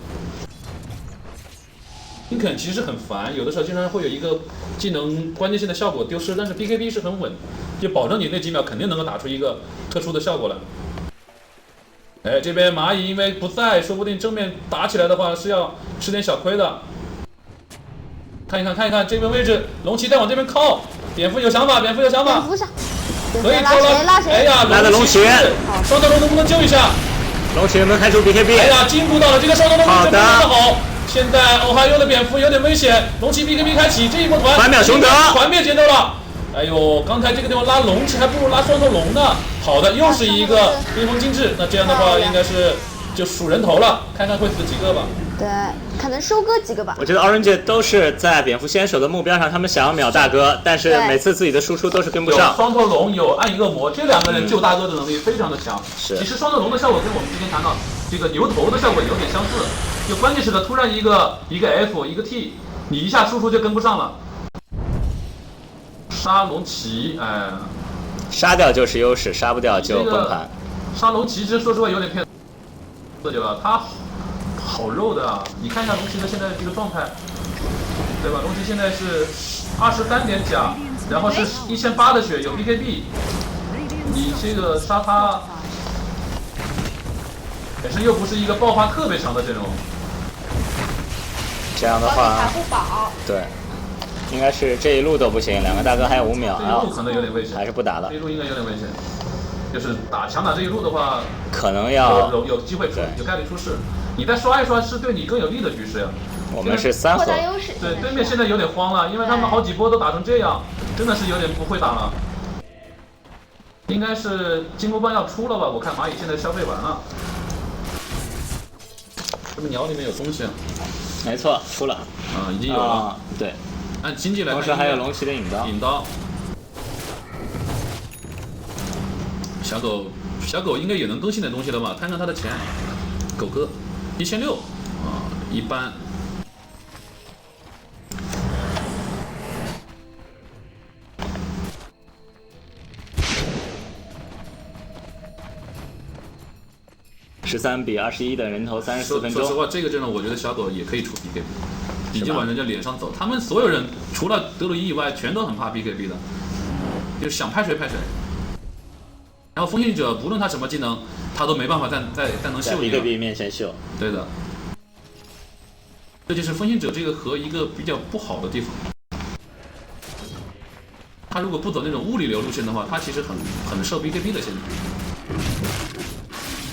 林肯其实很烦，有的时候经常会有一个技能关键性的效果丢失，但是 BKB 是很稳，就保证你那几秒肯定能够打出一个特殊的效果来。这边蚂蚁因为不在，说不定正面打起来的话是要吃点小亏的。看一看这边位置，龙骑再往这边靠，蝙蝠有想法，蝙蝠上。可以拉谁？拉的龙骑，双头龙能不能救一下？龙骑有没有开出 BKB？禁锢到了这个双头龙，非常的好。现在欧哈优的蝙蝠有点危险，龙骑 BKB 开启，这一波团反秒熊德，团灭节奏了。刚才这个地方拉龙骑还不如拉双头龙呢。好的，又是一个冰封精致，那这样的话应该是就数人头了，看看会死几个吧。对，可能收割几个吧。我觉得 Orange 都是在蝙蝠先手的目标上，他们想要秒大哥，但是每次自己的输出都是跟不上。有双头龙，有暗影恶魔，这2个人救大哥的能力非常的强。其实双头龙的效果跟我们之前谈到这个牛头的效果有点相似，就关键时刻突然一个 F 一个 T， 你一下输出就跟不上了。杀龙骑，杀掉就是优势，杀不掉就崩盘。杀龙骑其实说实话有点骗自己了，他好肉的啊！你看一下龙骑的现在这个状态，对吧？龙骑现在是23点甲，然后是1800的血，有 BKB。你这个杀他，本身又不是一个爆发特别强的阵容。这样的话，不保。对，应该是这一路都不行，2个大哥还有5秒，这一路可能有点危险，还是不打了。这一路应该有点危险，就是强打这一路的话，可能要有机会有概率出事。你再刷一刷是对你更有利的局势呀。我们是3合，对，对面现在有点慌了，因为他们好几波都打成这样，真的是有点不会打了。应该是金箍棒要出了吧？我看蚂蚁现在消费完了。这个鸟里面有东西啊？没错，出了。已经有了。对。按经济来看，同时还有龙骑的引刀。小狗应该也能更新点东西了吧？看看他的钱，狗哥1600一般。13比21的人头34分钟。说实话，这个阵容我觉得小狗也可以出 BKB， 已经往人家脸上走。他们所有人除了德鲁伊以外，全都很怕 BKB 的，就想拍谁拍谁。然后风行者不论他什么技能，他都没办法再能秀一个。在 BKB 面前秀。对的。这就是风行者这个和一个比较不好的地方。他如果不走那种物理流路线的话，他其实很受 BKB 的限制。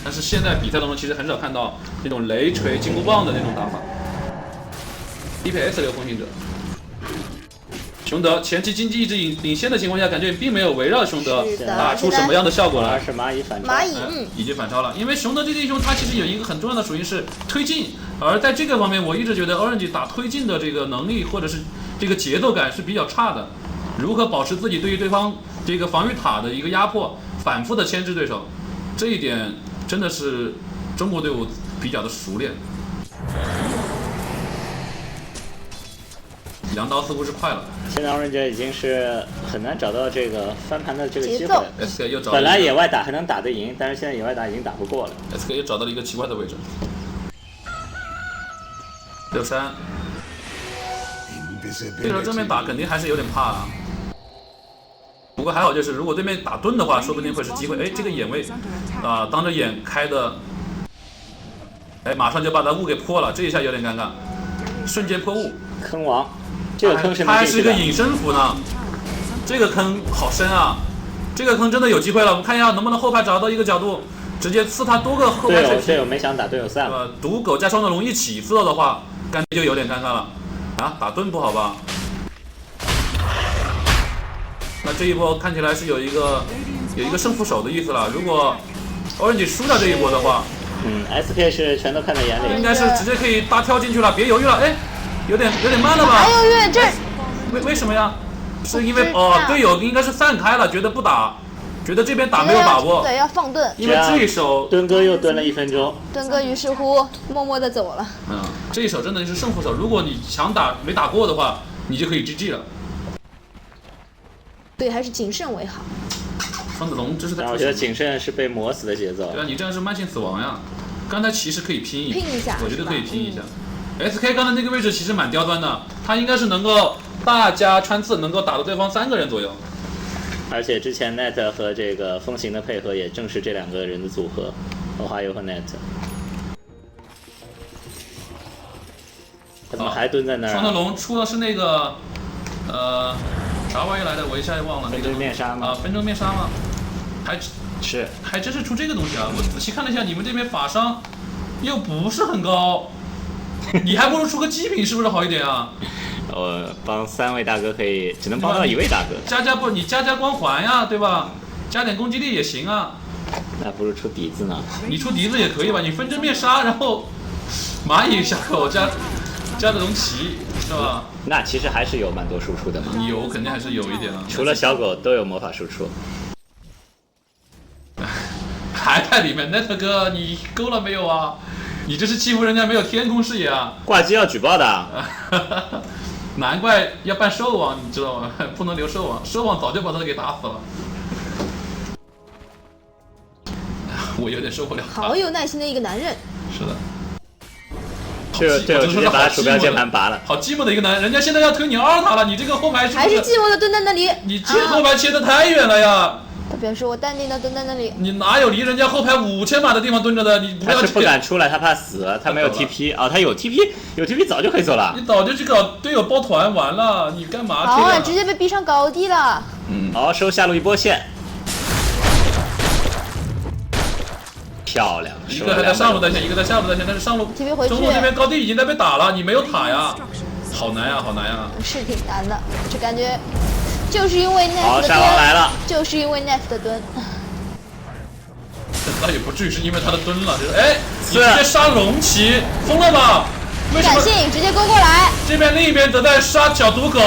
但是现在比赛当中其实很少看到那种雷锤金箍棒的那种打法。DPS 流风行者，熊德前期经济一直领先的情况下，感觉并没有围绕熊德打出什么样的效果来。是蚂蚁反超，已经反超了。因为熊德这个英雄他其实有一个很重要的属性是推进，而在这个方面，我一直觉得 Orange 打推进的这个能力或者是这个节奏感是比较差的。如何保持自己对于对方这个防御塔的一个压迫，反复的牵制对手，这一点真的是中国队伍比较的熟练。羊刀似乎是快了，现在 Orange 已经是很难找到这个翻盘的这个机会了。SK 又找本来野外打还能打得赢，但是现在野外打已经打不过了。SK 又找到了一个奇怪的位置。63，对手正面打肯定还是有点怕啊。不过还好，就是如果对面打盾的话，说不定会是机会。哎，这个眼位当着眼开的，哎，马上就把他雾给破了，这一下有点尴尬，瞬间破雾。坑王，这个坑是他还是一个隐身符呢，这个坑好深啊，这个坑真的有机会了。我们看一下能不能后排找到一个角度，直接刺他多个后排水平。队友没想打，队友散了。毒狗加双德龙一起刺到的话，感觉就有点尴尬了。啊，打盾不好吧？那这一波看起来是有一个胜负手的意思了。如果 Orange 输掉这一波的话，SK 是全都看在眼里，应该是直接可以大跳进去了，别犹豫了。哎，有点慢了吧？还犹豫这？为什么呀？是因为队友应该是散开了，觉得不打，觉得这边打没有把握，对，要放盾。因为这一手墩哥又蹲了1分钟，墩哥于是乎默默的走了。这一手真的是胜负手，如果你强打没打过的话，你就可以 GG 了。对，还是谨慎为好。双子龙这是在，我觉得谨慎是被磨死的节奏。对啊，你这样是慢性死亡呀。刚才其实可以拼一下，我觉得可以拼一下。SK 刚才那个位置其实蛮刁钻的，他应该是能够大加穿刺，能够打到对方3个人左右。而且之前 Net 和这个风行的配合也正是这2个人的组合，欧哈尤和 Net。他怎么还蹲在那儿？双德龙出的是那个啥玩意来的？我一下就忘了。分针面纱吗？分针面纱吗？还真是出这个东西啊！我仔细看了一下，你们这边法伤又不是很高，你还不如出个极品，是不是好一点啊？我帮3位大哥可以，只能帮到1位大哥。你加光环呀，对吧？加点攻击力也行啊。那不如出笛子呢？你出笛子也可以吧？你分针面纱，然后蚂蚁小狗加的龙骑，是吧？那其实还是有蛮多输出的嘛。有，肯定还是有一点啊。除了小狗都有魔法输出。还在里面 ，Net 哥，你够了没有啊？你这是欺负人家没有天空视野啊！挂机要举报的。难怪要办兽王，你知道吗？不能留兽王，兽王早就把他给打死了。我有点受不了。好有耐心的一个男人。是的。对，我直接把他鼠标键盘拔了。好寂寞的一个男人，人家现在要推你2塔了，你这个后排还是寂寞的蹲在那里。你这后排切得太远了呀！他表示我淡定的蹲在那里。你哪有离人家后排5000码的地方蹲着的？你不要。他是不敢出来，他怕死，他没有 TP 啊，他有 TP 早就可以走了。你早就去搞队友抱团完了，你干嘛？好啊，直接被逼上高地了。好，收下路一波线。漂亮，一个还在上路在线，一个在下路在线，但是上路中路这边高地已经在被打了，你没有塔呀，好难呀，好难呀。是挺难的，就感觉就是因为 Net 的蹲来了，就是因为 Net 的蹲。那也不至于是因为他的蹲了，就是哎，你直接杀龙骑，疯了吧？为什么？感性直接勾过来。这边另一边则在杀小毒狗。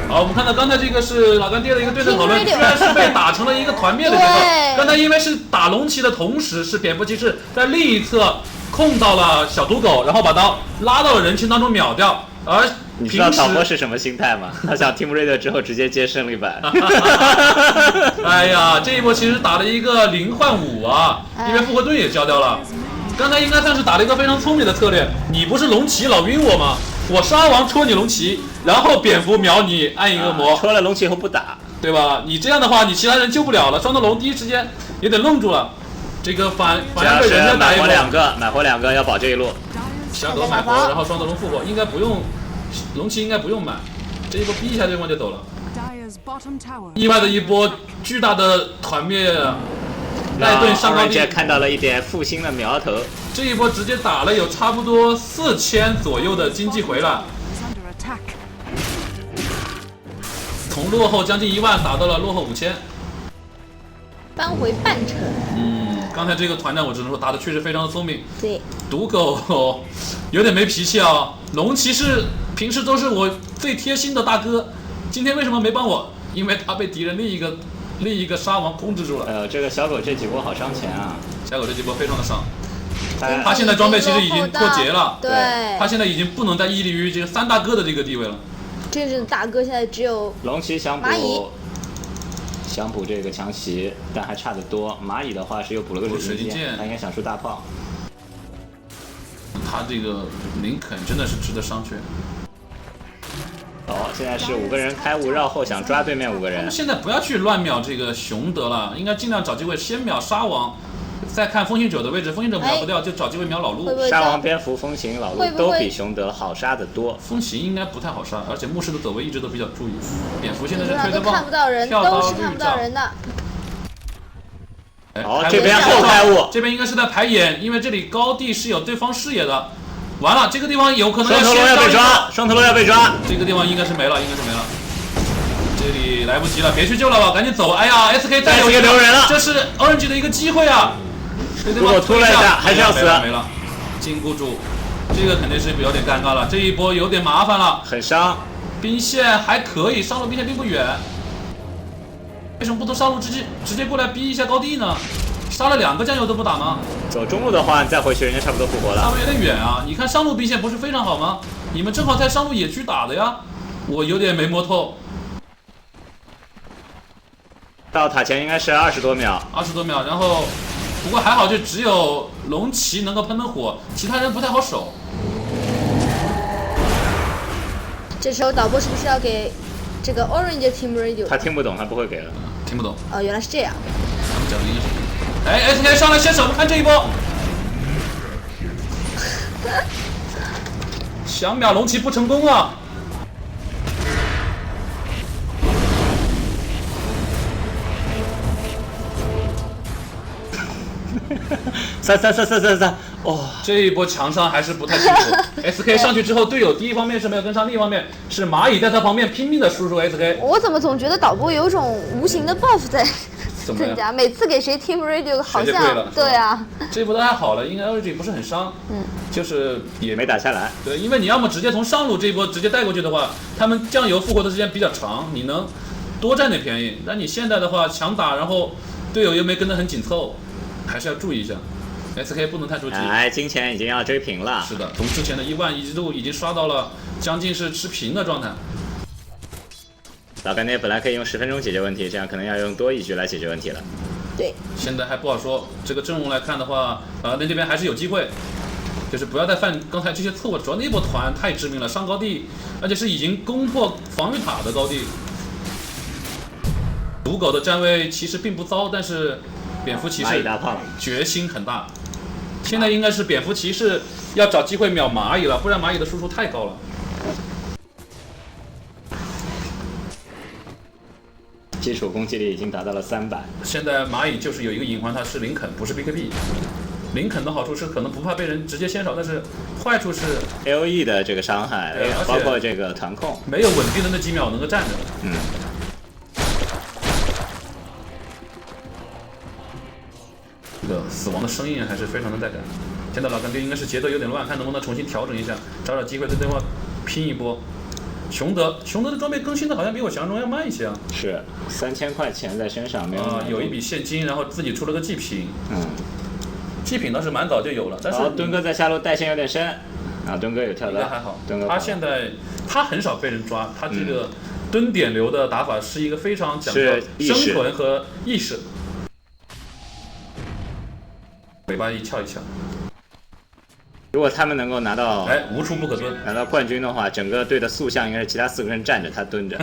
好，我们看到刚才这个是老干爹的一个对阵讨论，居然是被打成了一个团灭的节奏。刚才因为是打龙骑的同时，是蝙蝠骑士在另一侧控到了小毒狗，然后把他拉到了人群当中秒掉。而你知道导播是什么心态吗？他想 Team Raider 之后直接接胜利版。哎呀，这一波其实打了一个0换5啊，因为复活盾也交掉了。刚才应该算是打了一个非常聪明的策略。你不是龙骑老晕我吗？我杀王戳你龙骑，然后蝙蝠秒你暗影恶魔，戳了龙骑后不打，对吧？你这样的话，你其他人救不了了。双德龙第一时间有点愣住了，这个反而被人家打一波，买活两个要保这一路。小狗买活，然后双德龙复活，应该不用，龙骑应该不用买，这一波逼一下对方就走了。意外的一波巨大的团灭，赖顿上高地看到了一点复兴的苗头。这一波直接打了有差不多4000左右的经济回来，从落后将近1万打到了落后5000，扳回半程。刚才这个团战我只能说打的确实非常的聪明。对，赌狗有点没脾气啊。龙骑士平时都是我最贴心的大哥，今天为什么没帮我？因为他被敌人另一个沙王控制住了。这个小狗这几波好伤钱啊！小狗这几波非常的伤。他现在装备其实已经脱节了，对，他现在已经不能再屹立于这个3大哥的这个地位了。真正的大哥现在只有龙骑想补这个强袭，但还差得多。蚂蚁的话是又补了个水晶剑，他应该想出大炮。他这个林肯真的是值得商榷。现在是5个人开雾绕后想抓对面5个人。现在不要去乱秒这个熊德了，应该尽量找机会先秒沙王，再看风行者的位置。风行者秒不掉就找机会秒老陆。沙王、蝙蝠、风行、老陆都比熊德好杀得多。风行应该不太好杀，而且牧师的走位一直都比较注意。蝙蝠现在是推的看不到人，都是看不到人的。这边后开雾，这边应该是在排眼，因为这里高地是有对方视野的。完了，这个地方有可能双头龙要被抓，双头龙要被抓。这个地方应该是没了，这里来不及了，别去救了吧，赶紧走。哎呀 ，SK 再有一个留人了，这是 Orange 的一个机会啊！如果突了一下，还是要死。没了，禁锢住，这个肯定是有点尴尬了，这一波有点麻烦了，很伤。兵线还可以，上路兵线并不远，为什么不从上路直接过来逼一下高地呢？杀了2个酱油都不打吗？走中路的话，你再回去，人家差不多复活了。上路有点远啊！你看上路兵线不是非常好吗？你们正好在上路野区打的呀，我有点没摸透。到塔前应该是20多秒，20多秒，然后不过还好，就只有龙骑能够喷火，其他人不太好守。这时候导播是不是要给这个 Orange Team Radio？ 他听不懂，他不会给了，听不懂。原来是这样。他们讲的应该是。SK 上来先手，看这一波，想秒龙骑不成功啊！3，这一波强伤还是不太清楚。SK 上去之后，队友第一方面是没有跟上，另一方面是蚂蚁在他旁边拼命的输出 SK。我怎么总觉得导播有种无形的 buff 在增加？每次给谁 Team Radio 好像对啊。这一波都还好了，应该 Origin 不是很伤，就是也没打下来。对，因为你要么直接从上路这一波直接带过去的话，他们酱油复活的时间比较长，你能多占点便宜。但你现在的话强打，然后队友又没跟得很紧凑，还是要注意一下。SK 不能太出击。金钱已经要追平了。是的，从之前的1万一度已经刷到了将近是持平的状态。老干爹本来可以用10分钟解决问题，这样可能要用多一局来解决问题了。对，现在还不好说。这个阵容来看的话，老干爹这边还是有机会，就是不要再犯刚才这些错误。主要那波团太致命了，上高地，而且是已经攻破防御塔的高地。赌狗的站位其实并不糟，但是蝙蝠骑士决心很大。现在应该是蝙蝠骑士要找机会秒蚂蚁了，不然蚂蚁的输出太高了。基础攻击力已经达到了300。现在蚂蚁就是有一个隐患，它是林肯，不是 BKB。林肯的好处是可能不怕被人直接先手，但是坏处是 AOE 的这个伤害，包括这个团控，没有稳定的那几秒能够站着。这个死亡的声音还是非常的带感。现在老干爹应该是节奏有点乱，看能不能重新调整一下，找机会对对方拼一波。熊德的装备更新的好像比我想象中要慢一些啊。是3000块钱在身上没有有一笔现金，然后自己出了个祭品。祭品倒是蛮早就有了，但是墩哥在下路带线有点深啊，墩哥有跳的还好。他现在他很少被人抓，他这个蹲点流的打法是一个非常讲究生存和意识。尾巴一翘一翘。如果他们能够拿到，无处不可蹲，拿到冠军的话，整个队的塑像应该是其他4个人站着，他蹲着。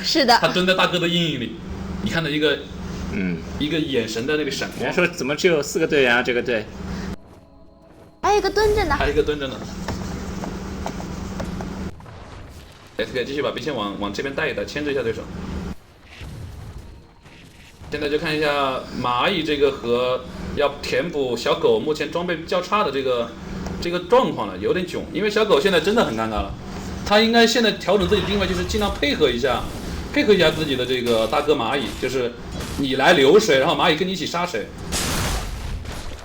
是的，他蹲在大哥的阴影里。你看到一个一个眼神的那个闪光。人家说怎么只有4个队员啊？这个队还有一个蹲着呢。还有一个蹲着呢。SK 继续把兵线往这边带一带，牵制一下对手。现在就看一下蚂蚁这个和要填补小狗目前装备较差的这个状况了，有点囧，因为小狗现在真的很尴尬了。他应该现在调整自己定位，就是尽量配合一下自己的这个大哥蚂蚁，就是你来流水，然后蚂蚁跟你一起杀谁，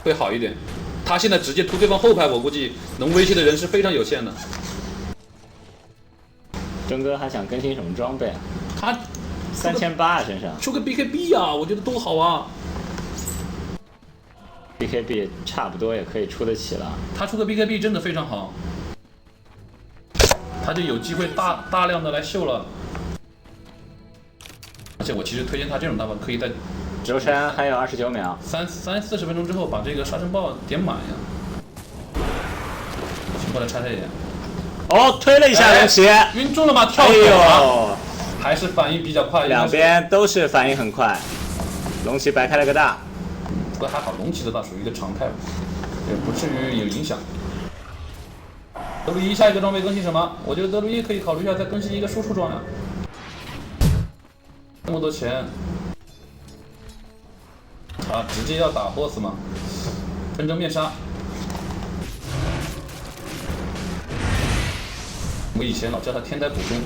会好一点。他现在直接突对方后排，我估计能威胁的人是非常有限的。征哥还想更新什么装备啊？他3800啊，身上出个 BKB 啊，我觉得多好啊！ BKB 差不多也可以出得起了。他出个 BKB 真的非常好，他就有机会大量的来秀了。而且我其实推荐他这种打法，可以在舟山还有29秒，40分钟之后把这个沙尘暴点满呀。先过来拆一点。哦，推了一下龙骑，晕住了吗？跳走了，还是反应比较快。两边都是反应很快，龙骑白开了个大。不过还好，龙骑的大属于一个常态，也不至于有影响。德鲁伊下一个装备更新什么？我觉得德鲁伊可以考虑一下再更新一个输出装呀。那么多钱，啊，直接要打 BOSS 吗？纷争面纱。我以前老叫他天才捕中，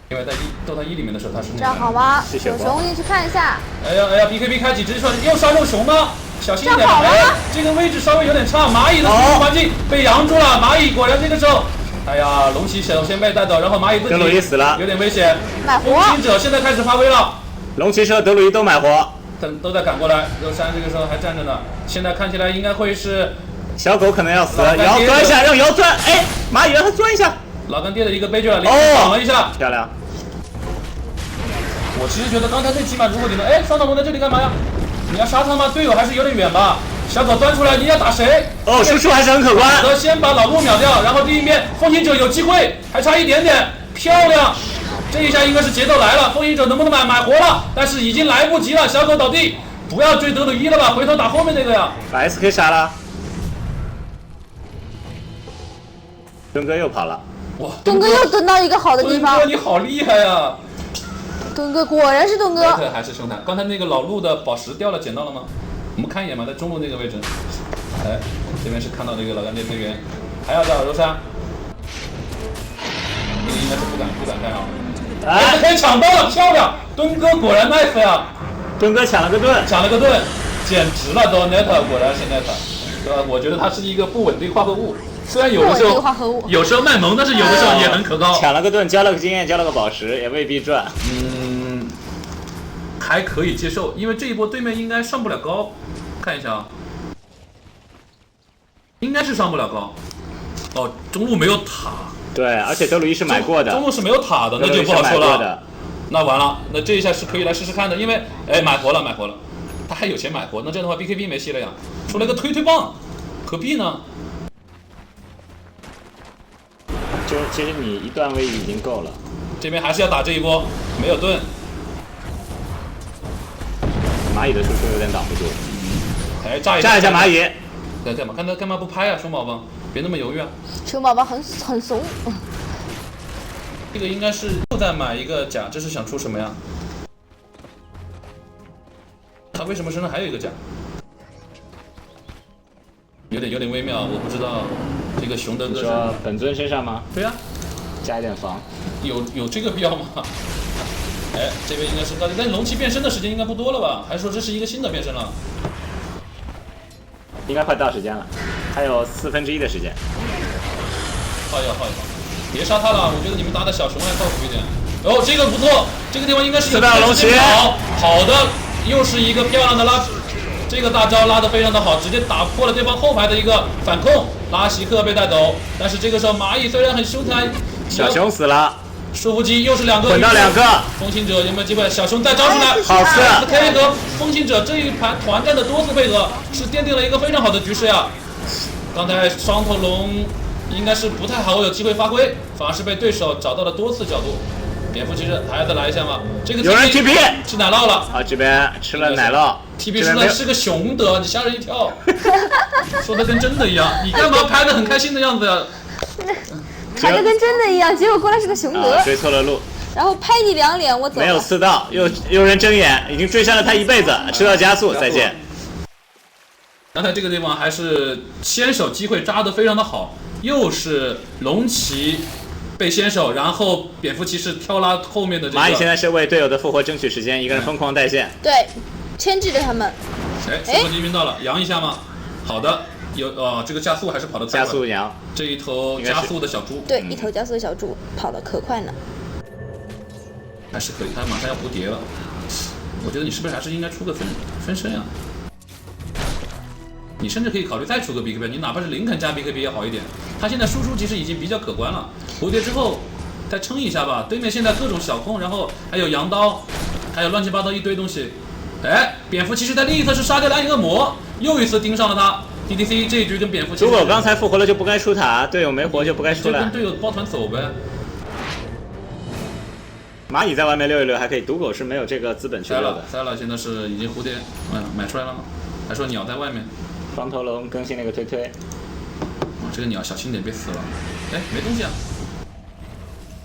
因为在DOTA 1里面的时候他是那个。这样好吗？小熊进去看一下。哎呀 ，BKB 开启直接说又杀肉熊吗？小心一点！哎，这个位置稍微有点差，蚂蚁的输出环境被扬住了。蚂蚁果然这个时候，哎呀，龙骑首先被带走，然后蚂蚁自己德鲁伊死了，有点危险。买活。风行者现在开始发挥了，龙骑和德鲁伊都买活，都在赶过来。肉山这个时候还站着呢，现在看起来应该会是。小狗可能要死了，摇钻一下，让摇钻，哎，蚂蚁让他钻一下。老干爹的一个悲剧了，连挡了一下，漂亮。我其实觉得刚才最起码，如果你们双塔龙在这里干嘛呀？你要杀他吗？队友还是有点远吧。小狗钻出来，你要打谁？哦，输出还是很可观。先把老陆秒掉，然后第一面风行者有机会，还差一点点，漂亮。这一下应该是节奏来了，风行者能不能买活了？但是已经来不及了，小狗倒地，不要追德鲁伊了吧，回头打后面那个呀。把 SK 杀了。敦哥又跑了，哇！敦哥又蹲到一个好的地方。敦哥你好厉害呀！敦哥果然是敦哥。还是凶残。刚才那个老陆的宝石掉了，捡到了吗？我们看一眼吧，在中路那个位置。哎，这边是看到那个老干爹队员，还要找柔山。这个应该是不敢干啊。哎，可以抢到了，漂亮！敦哥果然 nice 呀！敦哥抢了个盾，简直了都 net 果然是 net， 对吧？我觉得它是一个不稳定化合物。虽然有的时候卖萌，但是有的时候也很可靠。抢了个盾，交了个经验，交了个宝石，也未必赚。还可以接受，因为这一波对面应该上不了高。看一下啊，应该是上不了高。哦，中路没有塔。对，而且德鲁伊是买过的。中路是没有塔的，那就不好说了。那完了，那这一下是可以来试试看的，因为买活了，他还有钱买活，那这样的话 BKB 没戏了呀，出来个推棒，何必呢？其实你一段位移已经够了，这边还是要打这一波，没有盾。蚂蚁的输出有点挡不住，炸一下蚂蚁。干嘛？干嘛不拍啊，熊宝宝？别那么犹豫啊！熊宝宝很怂。这个应该是又在买一个甲，这是想出什么呀？他为什么身上还有一个甲？有点微妙，我不知道。这个熊德哥说本尊身上吗？对呀，加一点防。有这个必要吗？哎，这边应该是高级，但龙骑变身的时间应该不多了吧？还是说这是一个新的变身了？应该快到时间了，还有1/4的时间。耗一耗，别杀他了，我觉得你们打的小熊还靠谱一点。哦，这个不错，这个地方应该是有龙骑。好的，又是一个漂亮的拉。这个大招拉得非常的好，直接打破了对方后排的一个反控，拉希克被带走。但是这个时候蚂蚁虽然很凶残，小熊死了，束缚机又是2个，混到2个。风行者有没有机会？小熊再招出来，好刺 ！SK 和风行者这一盘团战的多次配合，是奠定了一个非常好的局势呀。刚才双头龙应该是不太好有机会发挥，反而是被对手找到了多次角度。蝙蝠骑士还要再来一下吗？这个有人 TP 吃奶酪了。啊，这边吃了奶酪 ，TP 出来是个熊的，你吓人一跳。说的跟真的一样，你干嘛拍的很开心的样子呀？拍的跟真的一样，结果过来是个熊德，追错了路，然后拍你2脸，我走了。没有刺到，有人睁眼，已经追杀了他一辈子，吃到加速，再见。刚才这个地方还是先手机会抓得非常的好，又是龙骑被先手，然后蝙蝠骑士挑拉后面的这个。蚂蚁现在是为队友的复活争取时间，一个人疯狂带线。对，牵制着他们。复活机晕到了，扬一下吗？好的，这个加速还是跑得加速扬，这一头加速的小猪。对，一头加速的小猪跑得可快呢。还是可以，他马上要蝴蝶了。我觉得你是不是还是应该出个分身呀？你甚至可以考虑再出个 BKB， 你哪怕是林肯加 BKB 也好一点。他现在输出其实已经比较可观了，蝴蝶之后再撑一下吧。对面现在各种小空，然后还有羊刀，还有乱七八糟一堆东西。哎，蝙蝠骑士在另一侧是杀掉了暗影恶魔，又一次盯上了他。DDC 这一局跟蝙蝠骑士，如果刚才复活了就不该出塔，队友没活就不该出来。就跟队友抱团走呗。蚂蚁在外面溜一溜还可以，赌狗是没有这个资本去溜的。塞了，现在是已经蝴蝶买出来了吗？还说鸟在外面。双头龙更新那个推，这个鸟小心点，别死了。哎，没东西啊。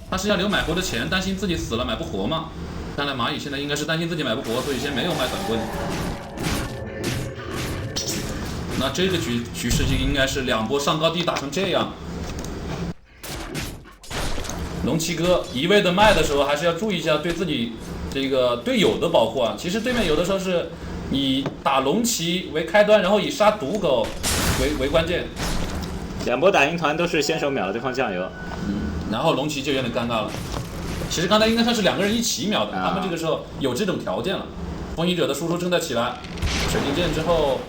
他是要留买活的钱，担心自己死了买不活吗？看来蚂蚁现在应该是担心自己买不活，所以先没有卖短棍。那这个局势就应该是2波上高地打成这样。龙骑哥一味的卖的时候，还是要注意一下对自己这个队友的保护啊。其实对面有的时候是以打龙骑为开端，然后以杀毒狗为关键。2波打鹰团都是先手秒了对方酱油，然后龙骑就有点尴尬了。其实刚才应该算是2个人一起秒的，他们这个时候有这种条件了。风行者的输出正在起来，水晶剑之后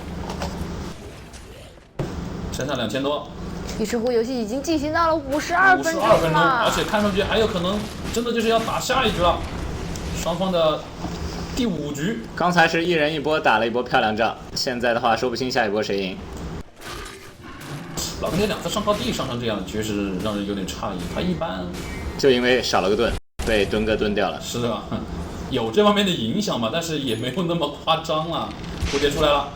身上2000多。于是乎，游戏已经进行到了52分钟了，而且看上去还有可能真的就是要打下一局了。双方的第5局，刚才是一人一波打了一波漂亮仗，现在的话说不清下一波谁赢。老跟你2次上高地上成这样，确实让人有点诧异。他一般就因为少了个盾，被墩哥墩掉了。是啊，有这方面的影响吧，但是也没有那么夸张了。蝴蝶出来了，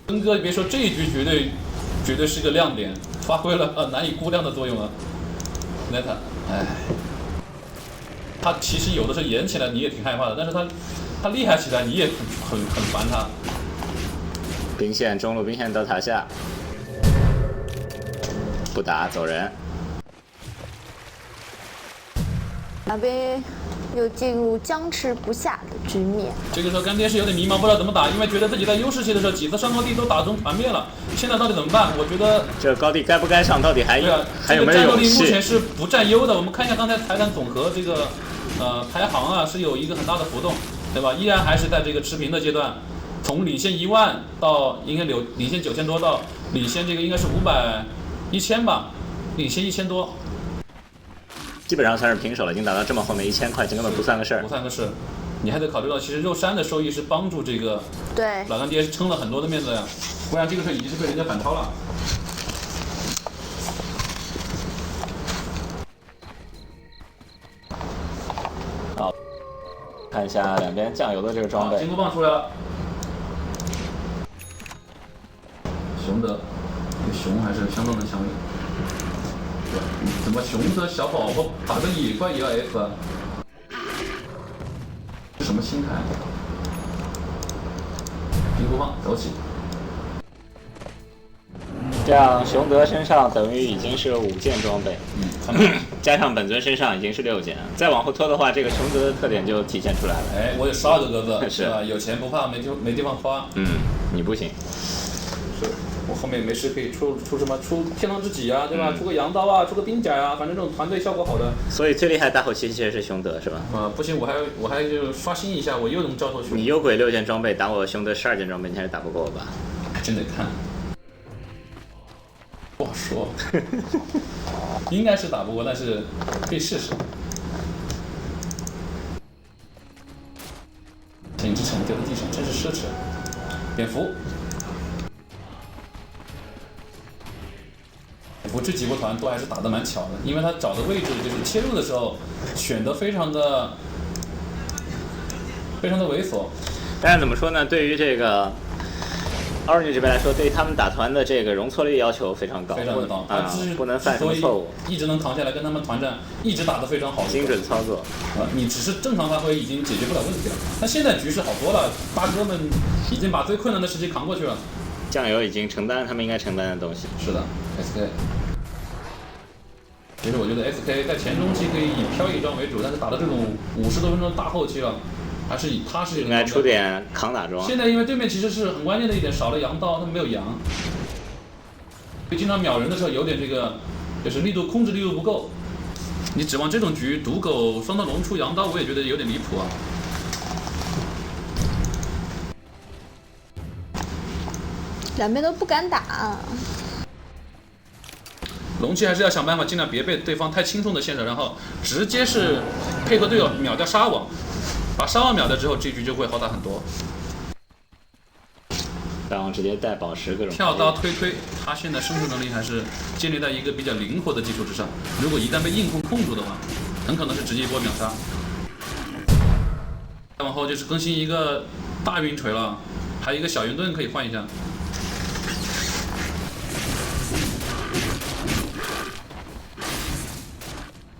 墩哥别说这一局绝对是个亮点，发挥了难以估量的作用啊。Neta， 哎，他其实有的时候演起来你也挺害怕的，但是他厉害起来你也很烦他。兵线中路兵线到塔下，不打走人。那边又进入僵持不下的局面。这个时候干爹是有点迷茫，不知道怎么打，因为觉得自己在优势期的时候几次上高地都打成团灭了，现在到底怎么办？我觉得这个高地该不该上，到底还有没有勇气？这个战斗力目前是不占优的。我们看一下刚才台单总和这个排行啊，是有一个很大的浮动，对吧？依然还是在这个持平的阶段，从领先1万到应该领先9000多到领先这个应该是1000吧，领先1000多。基本上算是平手了，已经打到这么后面1000块，这根本不算个事儿。不算个事，你还得考虑到，其实肉山的收益是帮助这个对老干爹是撑了很多的面子呀，不然这个时候已经是被人家反超了。好，看一下两边酱油的这个装备。金箍棒出来了，熊的，这个熊还是相当的强烈。怎么熊的小宝宝打个野怪也要 F 啊？什么心态？金箍棒走起。这样熊德身上等于已经是5件装备，加上本尊身上已经是6件，再往后拖的话，这个熊德的特点就体现出来了。哎，我有12个格子，是吧？有钱不怕没地方花。你不行。是我后面没事可以出什么出天狼之戟啊，对吧？出个羊刀啊，出个冰甲啊，反正这种团队效果好的。所以最厉害大后期其实是熊德是吧？不行，我还就刷新一下，我又能照头去。你幽鬼6件装备打我熊德12件装备，你还是打不过我吧？还真得看，不好说。应该是打不过，但是可以试试。这一只虫丢在地上，真是奢侈。蝙蝠。不这几波团都还是打得蛮巧的，因为他找的位置就是切入的时候选得非常的猥琐。但是怎么说呢？对于这个 Orange 这边来说，对于他们打团的这个容错率要求非常高，非常的高，不能犯什么错误，一直能扛下来，跟他们团战一直打得非常好，精准操作。你只是正常发挥已经解决不了问题了。但现在局势好多了，大哥们已经把最困难的时期扛过去了。酱油已经承担他们应该承担的东西。是的 ，SK。其实我觉得 SK 在前中期可以以飘逸装为主，但是打到这种50多分钟的大后期了。还是以踏实一点，应该出点扛打装。现在因为对面其实是很关键的一点，少了羊刀，他没有羊，所以经常秒人的时候有点这个，就是控制力度不够。你指望这种局毒狗双刀龙出羊刀，我也觉得有点离谱啊。两边都不敢打。龙骑还是要想办法，尽量别被对方太轻松的线手，然后直接是配合队友秒掉沙网。把沙王秒掉之后，这局就会好打很多。然后直接带宝石各种跳刀推，他现在生存能力还是建立在一个比较灵活的基础之上。如果一旦被硬控住的话，很可能是直接一波秒杀。再往后就是更新一个大晕锤了，还有一个小云盾可以换一下。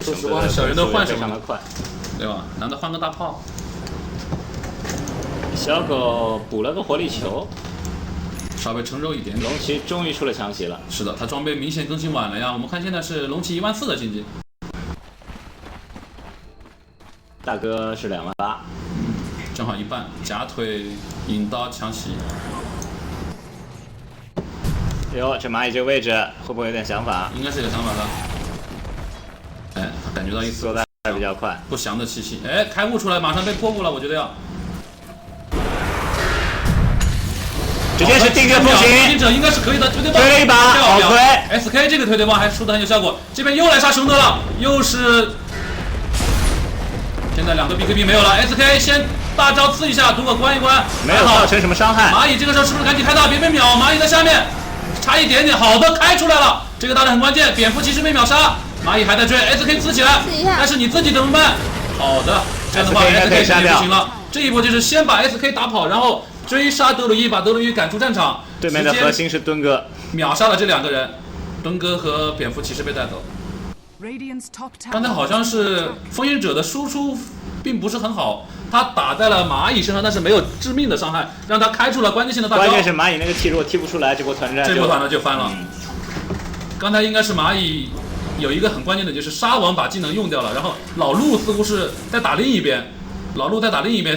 说实话，小云盾换什么？对吧？难道换个大炮？小狗补了个活力球，稍微撑肉一点。龙骑终于出了强袭了。是的，他装备明显更新晚了呀。我们看现在是龙骑14000的经济，大哥是28000，正好一半。假腿引刀强袭。哟，这蚂蚁这个位置会不会有点想法？应该是有想法的。哎，感觉到一丝缩带比较快，不祥的气息。哎，开雾出来，马上被破雾了，我觉得要。直接是定约风行，风行者应该是可以的，推对棒，推了一把，好推。SK 这个推对棒还出的很有效果。这边又来杀熊德了，又是。现在2个 BKB 没有了 ，SK 先大招刺一下，毒狗关一关，没有造成什么伤害。蚂蚁这个时候是不是赶紧开大，别被秒？蚂蚁在下面，差一点点，好的开出来了，这个打的很关键。蝙蝠骑士被秒杀，蚂蚁还在追 ，SK 刺起来，但是你自己怎么办？好的，这样的话 SK 肯定不行了。这一波就是先把 SK 打跑，然后。追杀德鲁伊，把德鲁伊赶出战场。对面的核心是敦哥，秒杀了这2个人，敦哥和蝙蝠骑士被带走。刚才好像是风行者的输出并不是很好，他打在了蚂蚁身上，但是没有致命的伤害，让他开出了关键性的大招。关键是蚂蚁那个 T 如果踢不出来，这波团战就翻了。刚才应该是蚂蚁有一个很关键的，就是沙王把技能用掉了，然后老陆似乎是在打另一边，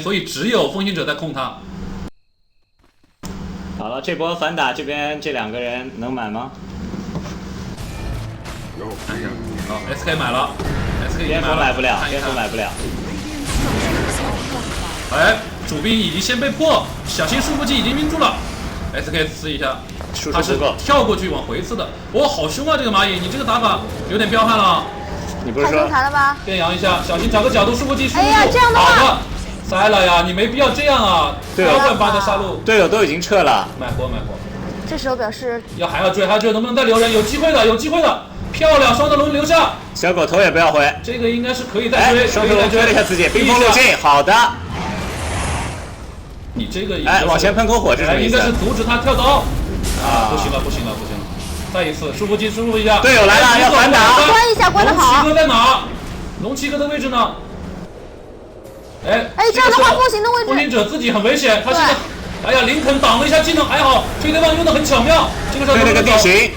所以只有风行者在控他。好了，这波反打这边这2个人能买吗？看一下，好 ，SK 买了 ，SK 蝙蝠买不了，蝙蝠买不了。哎，主兵已经先被破，小心束缚技已经晕住了 ，SK 刺一下，他是跳过去往回刺的，哇，好凶啊！这个蚂蚁，你这个打法有点彪悍了。你不是说了吧？变羊一下，小心找个角度束缚技束缚住。哎呀，这样的话。好的。塞了呀，你没必要这样啊！不要乱把他杀戮。队友都已经撤了，买火。这时候表示还要追，能不能再留人？有机会的，漂亮，双刀龙留下。小狗头也不要回，这个应该是可以再追。双刀龙追了一下自己，冰封路径，好的。你这个往前喷口火，这是应该是阻止他跳刀。不行了，再一次束缚技，束缚一下。队友来了，要反打，关一下，关得好。龙骑哥在哪？龙骑哥的位置呢？哎，这样的话风行的位置，风行者自己很危险，他现在，哎呀，林肯挡了一下技能，还好，推对棒用的很巧妙，这个时候对那个地形，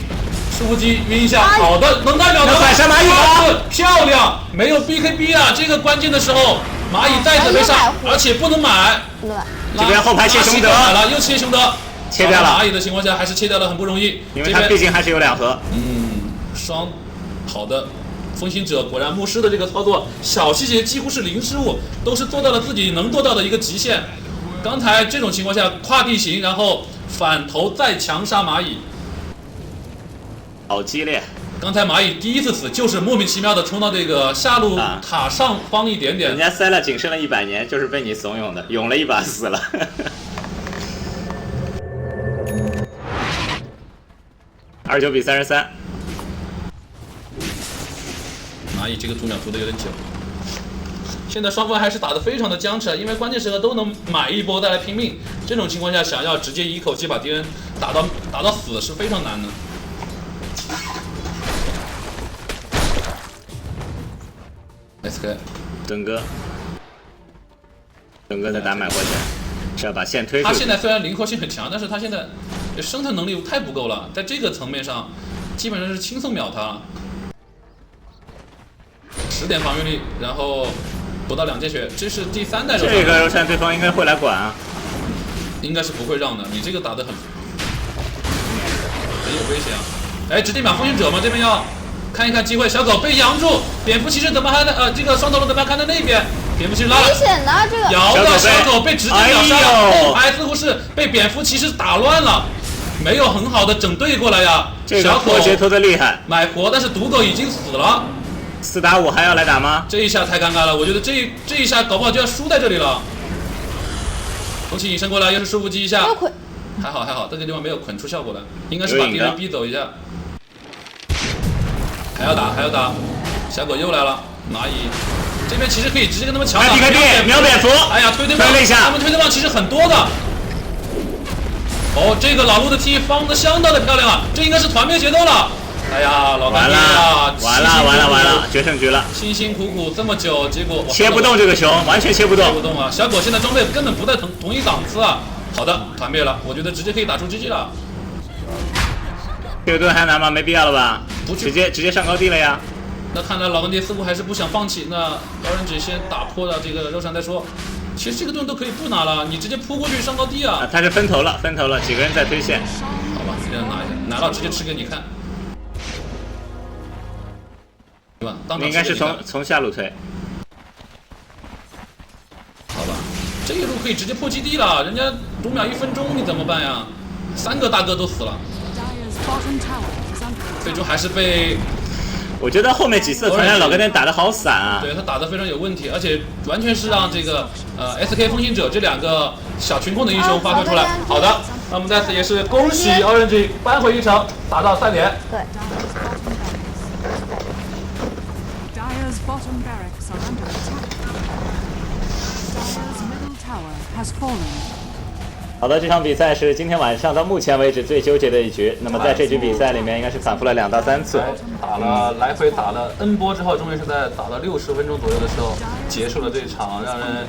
束缚技晕一下，好的，能带秒的，反杀蚂蚁了，漂亮，没有 BKB 啊，这个关键的时候，蚂蚁再次被杀，而且不能买，这边后排切熊德，买了，又切熊德，切掉了，蚂蚁的情况下还是切掉了，很不容易，因为他毕竟还是有2盒，好的。风行者果然牧师的这个操作，小细节几乎是零失误，都是做到了自己能做到的一个极限。刚才这种情况下跨地形，然后反头再强杀蚂蚁，好激烈。刚才蚂蚁第一次死就是莫名其妙的冲到这个下路塔上方一点点，人家塞了仅剩了100年，就是被你怂恿的，涌了一把死了。29比33。蚂蚁这个读秒读的有点久。现在双方还是打得非常的僵持，因为关键时刻都能买一波再来拼命。这种情况下，想要直接一口气把敌人打到死是非常难的。SK， 墩哥在打买火犬，是要把线推出去。他现在虽然灵活性很强，但是他现在生存能力太不够了，在这个层面上，基本上是轻松秒他。10点防御力，然后夺到2件血，这是第3代肉这个肉扇对方应该会来管啊，应该是不会让的。你这个打得很有危险啊！哎，直接秒风行者嘛，这边要看一看机会。小狗被养住，蝙蝠骑士怎么还在这个双头龙怎么还看在那边？蝙蝠骑士拉了，危险的这个。摇的小狗被直接秒杀了，后排似乎是被蝙蝠骑士打乱了，没有很好的整队过来呀。这个拖鞋拖得厉害，买活，但是毒狗已经死了。4打5还要来打吗？这一下太尴尬了，我觉得这一下搞不好就要输在这里了。空气隐身过来，又是束缚击一下，还好，这个地方没有捆出效果来，应该是把敌人逼走一下。还要打，小狗又来了，蚂蚁这边其实可以直接跟他们抢打，秒蝙蝠，哎呀，推棒，他们推棒其实很多的。哦，这个老陆的 T 放的相当的漂亮啊，这应该是团灭决斗了。哎呀，老干爹啊，完了，决胜局了。辛辛苦苦这么久，结果切不动这个熊，完全切不动啊！小狗现在装备根本不在同一档次啊。好的，团灭了，我觉得直接可以打出 GG 了。这个盾还拿吗？没必要了吧？不直接上高地了呀。那看来老干爹似乎还是不想放弃。那Orange先打破了这个肉扇再说。其实这个盾都可以不拿了，你直接扑过去上高地啊！他是分头了，几个人在推线。好吧，直接拿一下，拿了直接吃给你看。应该是从下路推。好吧，这一路可以直接破基地了，人家读秒1分钟，你怎么办呀？3个大哥都死了，最终还是被。我觉得后面几次团战老干爹打得好散啊。对他打得非常有问题，而且完全是让这个SK 风行者这2个小群控的英雄发挥出来。好的，那我们在此也是恭喜 Orange 扳回一城，打到3连。对。Bottom barracks are under attack. Dire's middle tower has fallen. 好的，这场比赛是今天晚上到目前为止最纠结的一局。那么在这局比赛里面，应该是反复了2到3次，来回打了 N 波之后，终于是在打了60分钟左右的时候结束了这场让人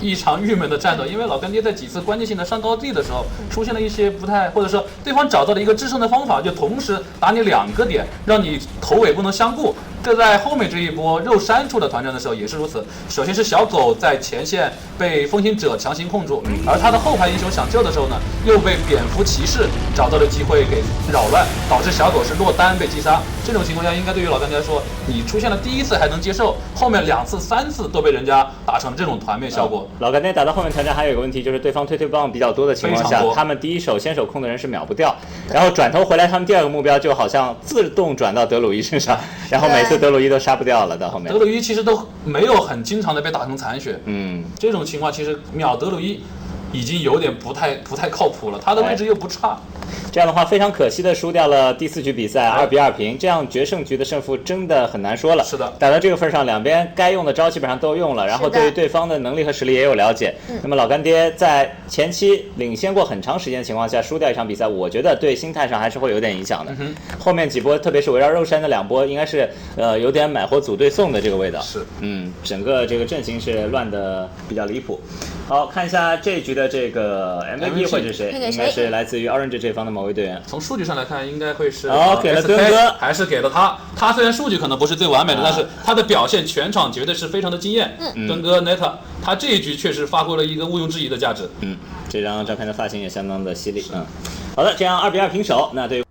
异常郁闷的战斗。因为老干爹在几次关键性的上高地的时候，出现了一些不太，或者说对方找到了一个制胜的方法，就同时打你2个点，让你头尾不能相顾。这在后面这一波肉山出的团战的时候也是如此。首先是小狗在前线被风行者强行控住，而他的后排英雄想救的时候呢，又被蝙蝠骑士找到了机会给扰乱，导致小狗是落单被击杀。这种情况下，应该对于老干爹来说，你出现了第1次还能接受，后面2次、3次都被人家打成这种团灭效果。老干爹打到后面团战还有一个问题，就是对方推棒比较多的情况下，他们第一手先手控的人是秒不掉，然后转头回来，他们第2个目标就好像自动转到德鲁伊身上，然后每次德鲁伊都杀不掉了。到后面德鲁伊其实都没有很经常的被打成残血，这种情况其实秒德鲁伊已经有点不太靠谱了，他的位置又不差。这样的话非常可惜的输掉了第4局比赛2比2平，这样决胜局的胜负真的很难说了。是的，打到这个份上，两边该用的招基本上都用了，然后对于对方的能力和实力也有了解。那么老干爹在前期领先过很长时间的情况下输掉一场比赛，我觉得对心态上还是会有点影响的。后面几波特别是围绕肉山的2波，应该是有点买活组队送的这个味道。是，整个这个阵型是乱的比较离谱。好，看一下这一局的这个 MVP 会是谁？应该是来自于 Orange 这方的某位队员。从数据上来看，应该会是给了墩哥，还是给了他。他虽然数据可能不是最完美的，但是他的表现全场绝对是非常的惊艳。墩哥 Neta， 他这一局确实发挥了一个毋庸置疑的价值。这张照片的发型也相当的犀利。好的，这样2比2平手，那对于